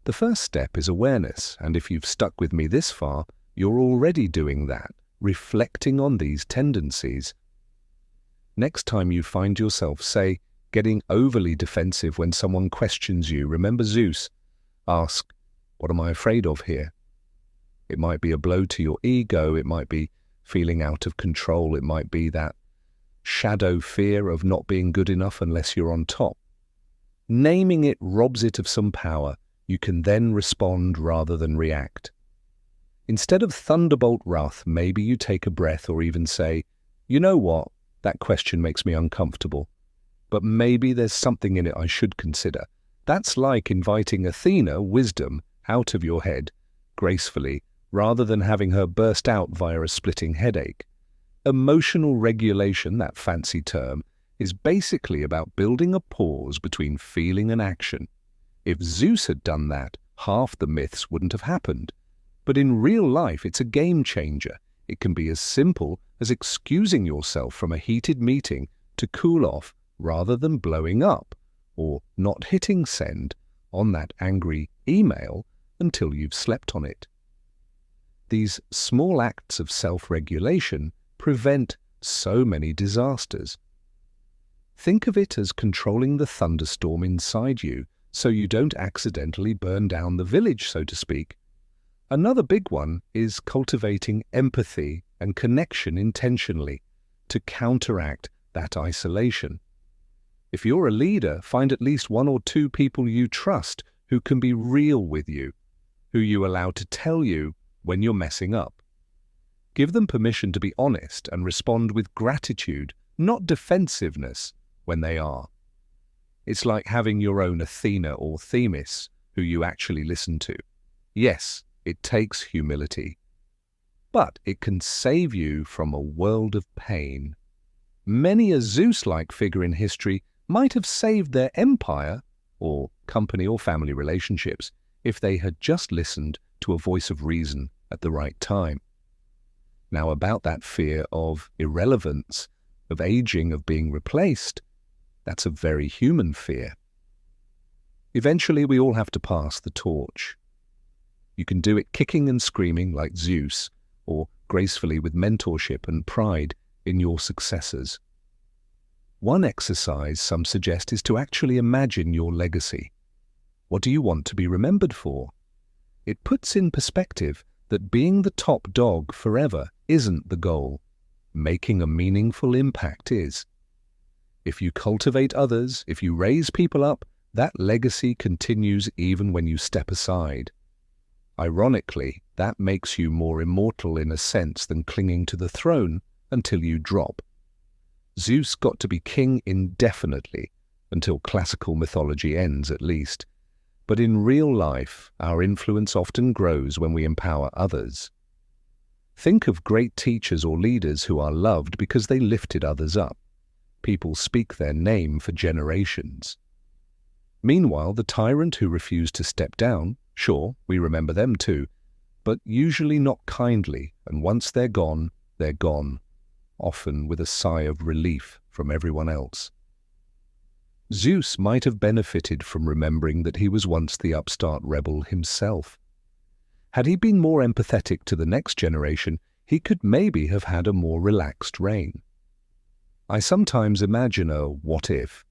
The first step is awareness, and if you've stuck with me this far, you're already doing that, reflecting on these tendencies. Next time you find yourself, say, getting overly defensive when someone questions you, remember Zeus. Ask, what am I afraid of here? It might be a blow to your ego, it might be feeling out of control, it might be that shadow fear of not being good enough unless you're on top. Naming it robs it of some power. You can then respond rather than react. Instead of thunderbolt wrath, maybe you take a breath or even say, you know what, that question makes me uncomfortable, but maybe there's something in it I should consider. That's like inviting Athena, wisdom, out of your head, gracefully, rather than having her burst out via a splitting headache. Emotional regulation, that fancy term, is basically about building a pause between feeling and action. If Zeus had done that, half the myths wouldn't have happened. But in real life, it's a game changer. It can be as simple as excusing yourself from a heated meeting to cool off rather than blowing up, or not hitting send on that angry email until you've slept on it. These small acts of self-regulation prevent so many disasters. Think of it as controlling the thunderstorm inside you, so you don't accidentally burn down the village, so to speak. Another big one is cultivating empathy and connection intentionally to counteract that isolation. If you're a leader, find at least one or two people you trust who can be real with you, who you allow to tell you when you're messing up. Give them permission to be honest and respond with gratitude, not defensiveness, when they are. It's like having your own Athena or Themis who you actually listen to. Yes, it takes humility, but it can save you from a world of pain. Many a Zeus-like figure in history might have saved their empire, or company or family relationships, if they had just listened to a voice of reason at the right time. Now, about that fear of irrelevance, of aging, of being replaced, that's a very human fear. Eventually, we all have to pass the torch. You can do it kicking and screaming like Zeus, or gracefully with mentorship and pride in your successors. One exercise some suggest is to actually imagine your legacy. What do you want to be remembered for? It puts in perspective that being the top dog forever isn't the goal. Making a meaningful impact is. If you cultivate others, if you raise people up, that legacy continues even when you step aside. Ironically, that makes you more immortal in a sense than clinging to the throne until you drop. Zeus got to be king indefinitely, until classical mythology ends at least. But in real life, our influence often grows when we empower others. Think of great teachers or leaders who are loved because they lifted others up. People speak their name for generations. Meanwhile, the tyrant who refused to step down, sure, we remember them too, but usually not kindly, and once they're gone, often with a sigh of relief from everyone else. Zeus might have benefited from remembering that he was once the upstart rebel himself. Had he been more empathetic to the next generation, he could maybe have had a more relaxed reign. I sometimes imagine a what if.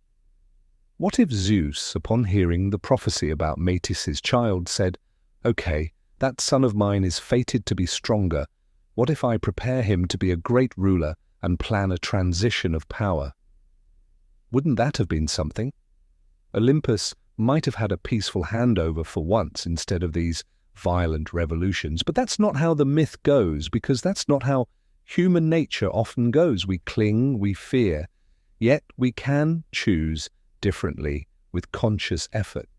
What if Zeus, upon hearing the prophecy about Metis' child, said, "Okay, that son of mine is fated to be stronger. What if I prepare him to be a great ruler and plan a transition of power?" Wouldn't that have been something? Olympus might have had a peaceful handover for once instead of these violent revolutions, but that's not how the myth goes, because that's not how human nature often goes. We cling, we fear, yet we can choose differently with conscious effort.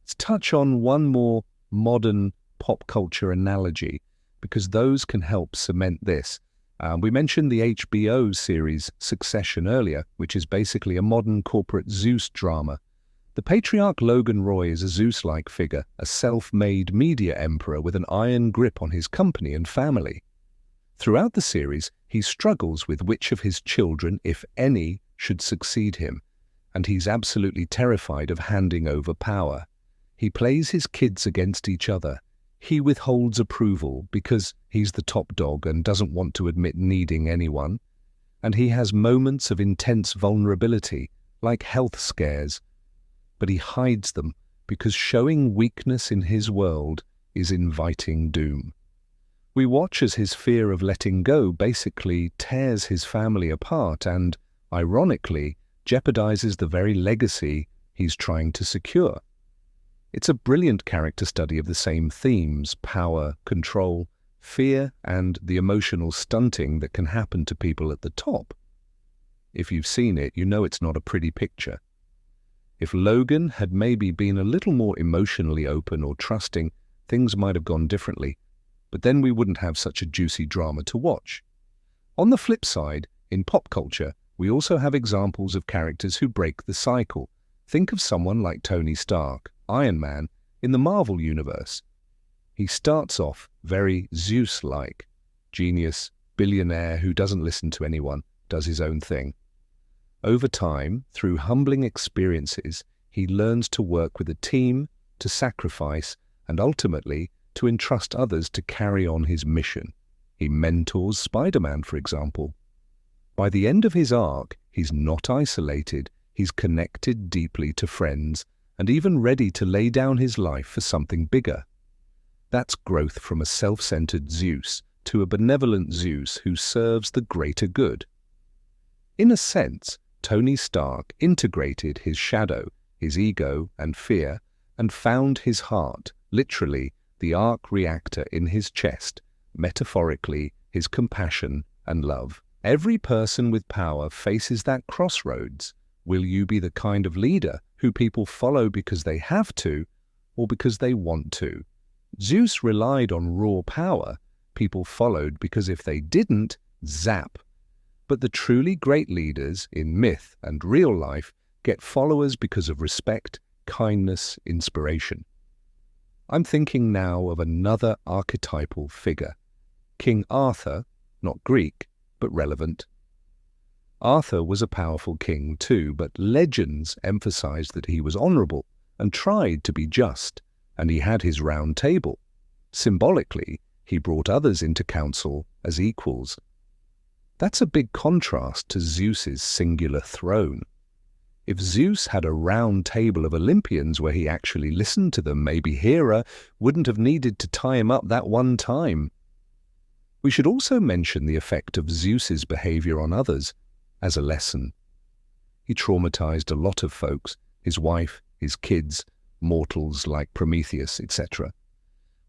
Let's touch on one more modern pop culture analogy, because those can help cement this. We mentioned the HBO series Succession earlier, which is basically a modern corporate Zeus drama. The patriarch Logan Roy is a Zeus-like figure, a self-made media emperor with an iron grip on his company and family. Throughout the series, he struggles with which of his children, if any, should succeed him, and he's absolutely terrified of handing over power. He plays his kids against each other. He withholds approval because he's the top dog and doesn't want to admit needing anyone. And he has moments of intense vulnerability, like health scares. But he hides them because showing weakness in his world is inviting doom. We watch as his fear of letting go basically tears his family apart and, ironically, jeopardizes the very legacy he's trying to secure. It's a brilliant character study of the same themes: power, control, fear, and the emotional stunting that can happen to people at the top. If you've seen it, you know it's not a pretty picture. If Logan had maybe been a little more emotionally open or trusting, things might have gone differently, but then we wouldn't have such a juicy drama to watch. On the flip side, in pop culture, we also have examples of characters who break the cycle. Think of someone like Tony Stark, Iron Man, in the Marvel universe. He starts off very Zeus-like, genius, billionaire who doesn't listen to anyone, does his own thing. Over time, through humbling experiences, he learns to work with a team, to sacrifice, and ultimately to entrust others to carry on his mission. He mentors Spider-Man, for example. By the end of his arc, he's not isolated, he's connected deeply to friends, and even ready to lay down his life for something bigger. That's growth from a self-centered Zeus to a benevolent Zeus who serves the greater good. In a sense, Tony Stark integrated his shadow, his ego and fear, and found his heart, literally the arc reactor in his chest, metaphorically his compassion and love. Every person with power faces that crossroads. Will you be the kind of leader who people follow because they have to, or because they want to? Zeus relied on raw power. People followed because if they didn't, zap. But the truly great leaders in myth and real life get followers because of respect, kindness, inspiration. I'm thinking now of another archetypal figure, King Arthur, not Greek, but relevant. Arthur was a powerful king too, but legends emphasized that he was honorable and tried to be just, and he had his round table. Symbolically, he brought others into council as equals. That's a big contrast to Zeus's singular throne. If Zeus had a round table of Olympians where he actually listened to them, maybe Hera wouldn't have needed to tie him up that one time. We should also mention the effect of Zeus's behavior on others as a lesson. He traumatized a lot of folks, his wife, his kids, mortals like Prometheus, etc.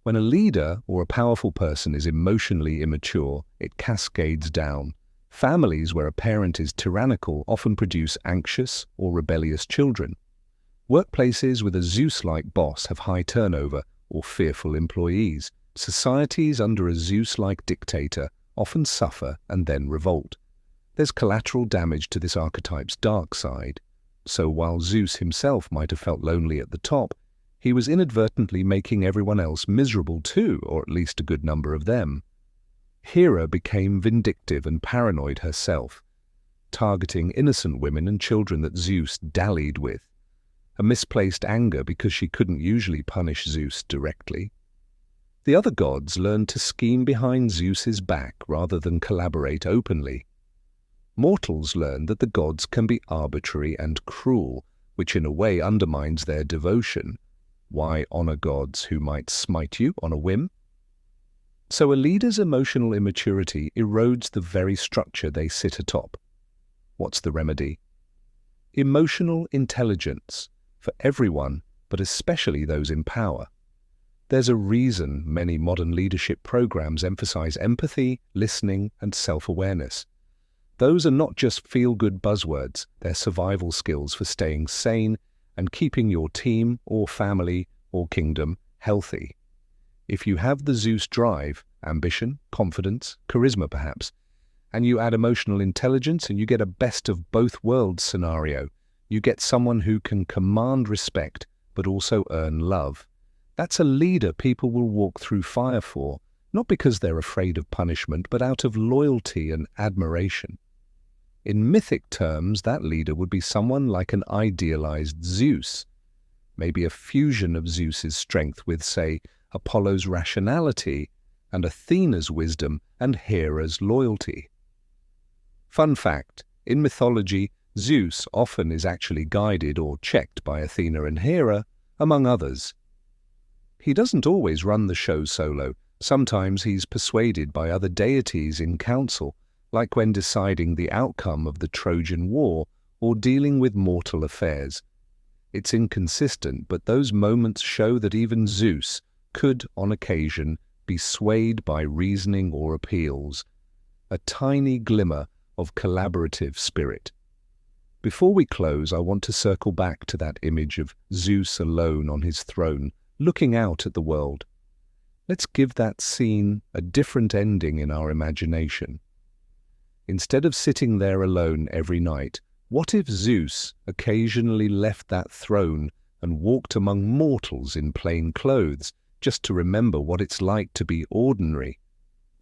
When a leader or a powerful person is emotionally immature, it cascades down. Families where a parent is tyrannical often produce anxious or rebellious children. Workplaces with a Zeus-like boss have high turnover or fearful employees. Societies under a Zeus-like dictator often suffer and then revolt. There's collateral damage to this archetype's dark side. So while Zeus himself might have felt lonely at the top, he was inadvertently making everyone else miserable too, or at least a good number of them. Hera became vindictive and paranoid herself, targeting innocent women and children that Zeus dallied with. A misplaced anger because she couldn't usually punish Zeus directly. The other gods learned to scheme behind Zeus's back rather than collaborate openly. Mortals learn that the gods can be arbitrary and cruel, which in a way undermines their devotion. Why honor gods who might smite you on a whim? So a leader's emotional immaturity erodes the very structure they sit atop. What's the remedy? Emotional intelligence for everyone, but especially those in power. There's a reason many modern leadership programs emphasize empathy, listening, and self-awareness. Those are not just feel-good buzzwords, they're survival skills for staying sane and keeping your team or family or kingdom healthy. If you have the Zeus drive, ambition, confidence, charisma perhaps, and you add emotional intelligence and you get a best of both worlds scenario, you get someone who can command respect but also earn love. That's a leader people will walk through fire for, not because they're afraid of punishment, but out of loyalty and admiration. In mythic terms, that leader would be someone like an idealized Zeus, maybe a fusion of Zeus's strength with, say, Apollo's rationality and Athena's wisdom and Hera's loyalty. Fun fact, in mythology, Zeus often is actually guided or checked by Athena and Hera, among others. He doesn't always run the show solo. Sometimes he's persuaded by other deities in council, like when deciding the outcome of the Trojan War or dealing with mortal affairs. It's inconsistent, but those moments show that even Zeus could, on occasion, be swayed by reasoning or appeals. A tiny glimmer of collaborative spirit. Before we close, I want to circle back to that image of Zeus alone on his throne, looking out at the world. Let's give that scene a different ending in our imagination. Instead of sitting there alone every night, what if Zeus occasionally left that throne and walked among mortals in plain clothes, just to remember what it's like to be ordinary?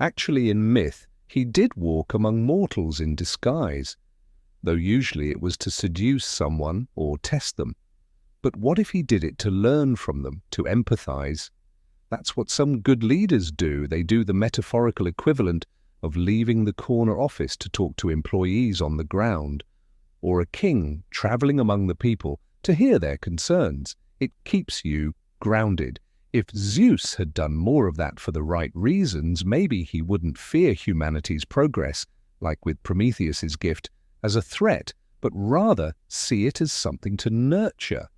Actually, in myth, he did walk among mortals in disguise, though usually it was to seduce someone or test them. But what if he did it to learn from them, to empathize? That's what some good leaders do. They do the metaphorical equivalent of leaving the corner office to talk to employees on the ground, or a king traveling among the people to hear their concerns. It keeps you grounded. If Zeus had done more of that for the right reasons, maybe he wouldn't fear humanity's progress, like with Prometheus's gift, as a threat, but rather see it as something to nurture.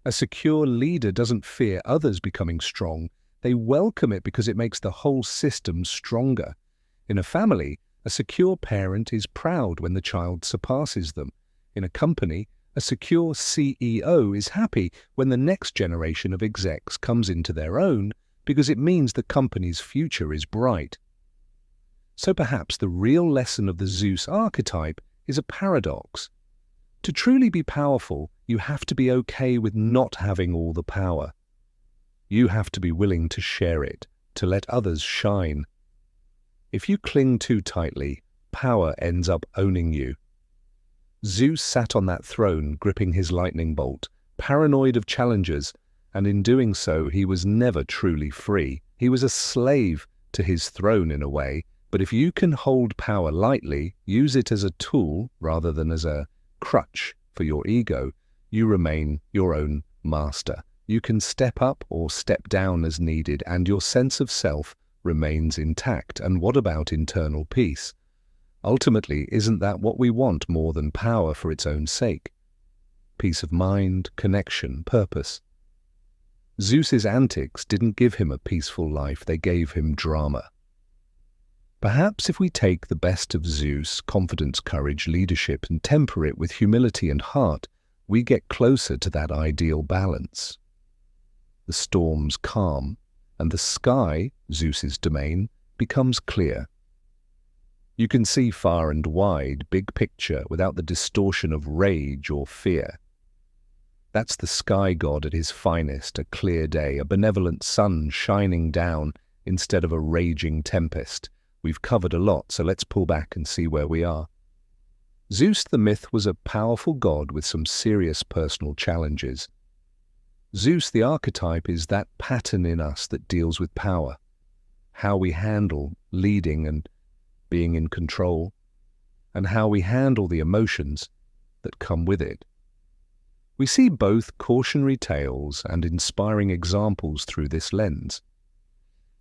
A secure leader doesn't fear others becoming strong. They welcome it because it makes the whole system stronger. In a family, a secure parent is proud when the child surpasses them. In a company, a secure CEO is happy when the next generation of execs comes into their own because it means the company's future is bright. So perhaps the real lesson of the Zeus archetype is a paradox. To truly be powerful, you have to be okay with not having all the power. You have to be willing to share it, to let others shine. If you cling too tightly, power ends up owning you. Zeus sat on that throne, gripping his lightning bolt, paranoid of challengers, and in doing so he was never truly free. He was a slave to his throne in a way, but if you can hold power lightly, use it as a tool rather than as a crutch for your ego, you remain your own master. You can step up or step down as needed, and your sense of self remains intact. And what about internal peace? Ultimately, isn't that what we want more than power for its own sake? Peace of mind, connection, purpose. Zeus's antics didn't give him a peaceful life, they gave him drama. Perhaps if we take the best of Zeus, confidence, courage, leadership, and temper it with humility and heart, we get closer to that ideal balance. The storms calm, and the sky, Zeus's domain, becomes clear. You can see far and wide, big picture, without the distortion of rage or fear. That's the sky god at his finest, a clear day, a benevolent sun shining down instead of a raging tempest. We've covered a lot, so let's pull back and see where we are. Zeus the myth was a powerful god with some serious personal challenges. Zeus the archetype is that pattern in us that deals with power, how we handle leading and being in control, and how we handle the emotions that come with it. We see both cautionary tales and inspiring examples through this lens.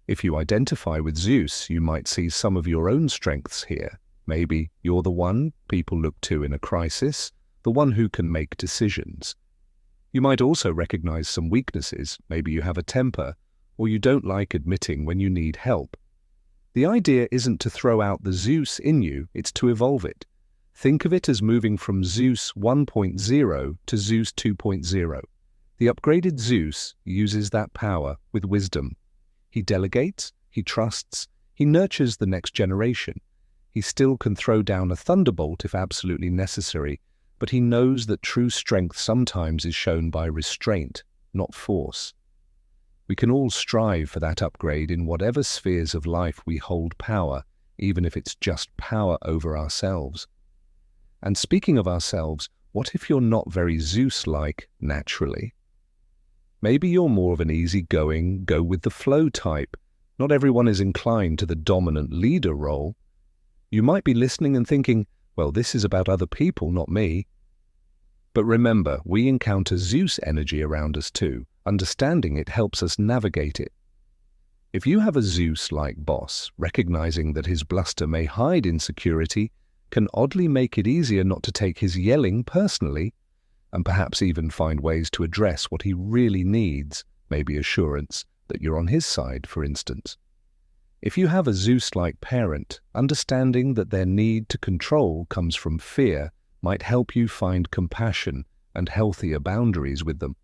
If you identify with Zeus, you might see some of your own strengths here. Maybe you're the one people look to in a crisis, the one who can make decisions. You might also recognize some weaknesses. Maybe you have a temper, or you don't like admitting when you need help. The idea isn't to throw out the Zeus in you, it's to evolve it. Think of it as moving from Zeus 1.0 to Zeus 2.0. The upgraded Zeus uses that power with wisdom. He delegates, he trusts, he nurtures the next generation. He still can throw down a thunderbolt if absolutely necessary, but he knows that true strength sometimes is shown by restraint, not force. We can all strive for that upgrade in whatever spheres of life we hold power, even if it's just power over ourselves. And speaking of ourselves, what if you're not very Zeus-like naturally? Maybe you're more of an easygoing, go-with-the-flow type. Not everyone is inclined to the dominant leader role. You might be listening and thinking, well, this is about other people, not me. But remember, we encounter Zeus energy around us too. Understanding it helps us navigate it. If you have a Zeus-like boss, recognizing that his bluster may hide insecurity, can oddly make it easier not to take his yelling personally, and perhaps even find ways to address what he really needs, maybe assurance that you're on his side, for instance. If you have a Zeus-like parent, understanding that their need to control comes from fear might help you find compassion and healthier boundaries with them.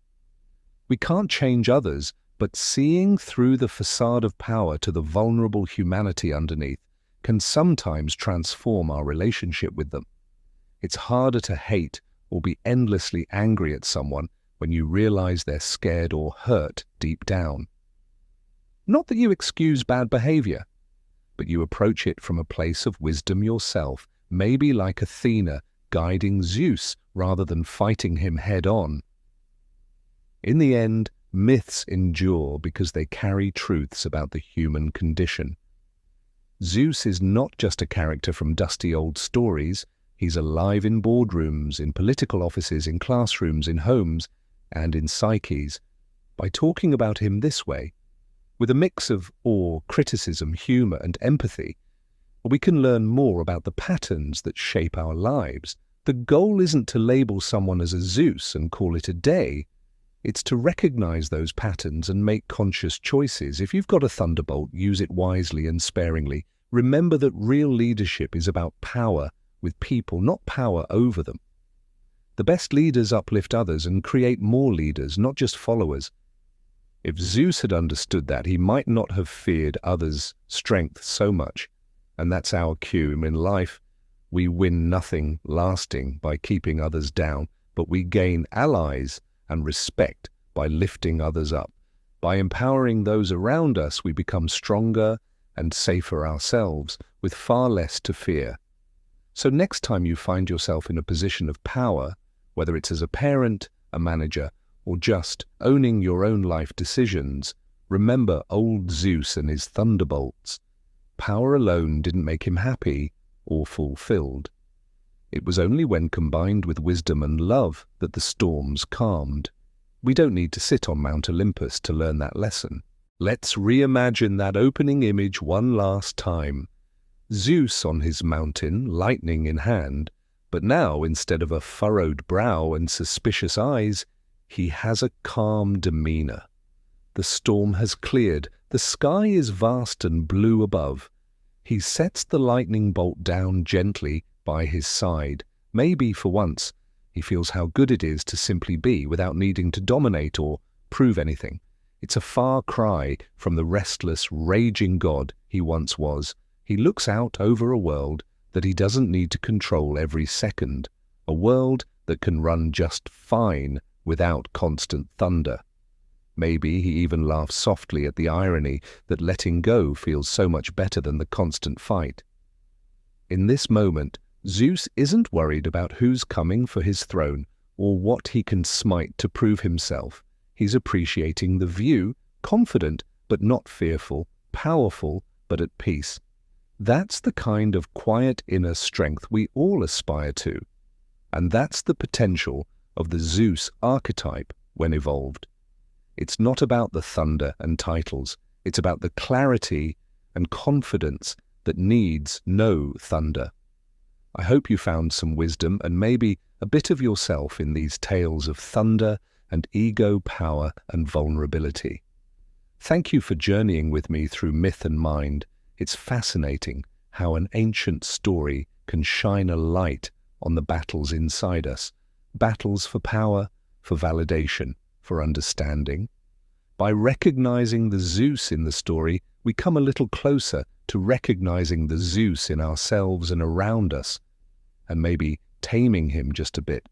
We can't change others, but seeing through the facade of power to the vulnerable humanity underneath can sometimes transform our relationship with them. It's harder to hate or be endlessly angry at someone when you realize they're scared or hurt deep down. Not that you excuse bad behavior, but you approach it from a place of wisdom yourself, maybe like Athena guiding Zeus rather than fighting him head-on. In the end, myths endure because they carry truths about the human condition. Zeus is not just a character from dusty old stories. He's alive in boardrooms, in political offices, in classrooms, in homes, and in psyches. By talking about him this way, with a mix of awe, criticism, humor, and empathy, we can learn more about the patterns that shape our lives. The goal isn't to label someone as a Zeus and call it a day. It's to recognize those patterns and make conscious choices. If you've got a thunderbolt, use it wisely and sparingly. Remember that real leadership is about power with people, not power over them. The best leaders uplift others and create more leaders, not just followers. If Zeus had understood that, he might not have feared others' strength so much. And that's our cue. In life, we win nothing lasting by keeping others down, but we gain allies and respect by lifting others up. By empowering those around us, we become stronger and safer ourselves, with far less to fear. So next time you find yourself in a position of power, whether it's as a parent, a manager, or just owning your own life decisions, remember old Zeus and his thunderbolts. Power alone didn't make him happy or fulfilled. It was only when combined with wisdom and love that the storms calmed. We don't need to sit on Mount Olympus to learn that lesson. Let's reimagine that opening image one last time. Zeus on his mountain, lightning in hand, but now instead of a furrowed brow and suspicious eyes, he has a calm demeanor. The storm has cleared, the sky is vast and blue above. He sets the lightning bolt down gently by his side. Maybe for once he feels how good it is to simply be without needing to dominate or prove anything. It's a far cry from the restless, raging god he once was. He looks out over a world that he doesn't need to control every second, a world that can run just fine without constant thunder. Maybe he even laughs softly at the irony that letting go feels so much better than the constant fight. In this moment, Zeus isn't worried about who's coming for his throne or what he can smite to prove himself. He's appreciating the view, confident but not fearful, powerful but at peace. That's the kind of quiet inner strength we all aspire to. And that's the potential of the Zeus archetype when evolved. It's not about the thunder and titles. It's about the clarity and confidence that needs no thunder. I hope you found some wisdom and maybe a bit of yourself in these tales of thunder and ego, power and vulnerability. Thank you for journeying with me through myth and mind. It's fascinating how an ancient story can shine a light on the battles inside us. Battles for power, for validation, for understanding. By recognizing the Zeus in the story, we come a little closer to recognizing the Zeus in ourselves and around us, and maybe taming him just a bit.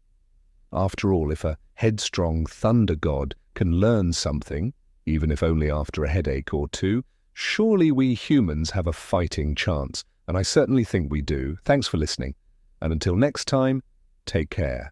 After all, if a headstrong thunder god can learn something, even if only after a headache or two, surely we humans have a fighting chance, and I certainly think we do. Thanks for listening, and until next time, take care.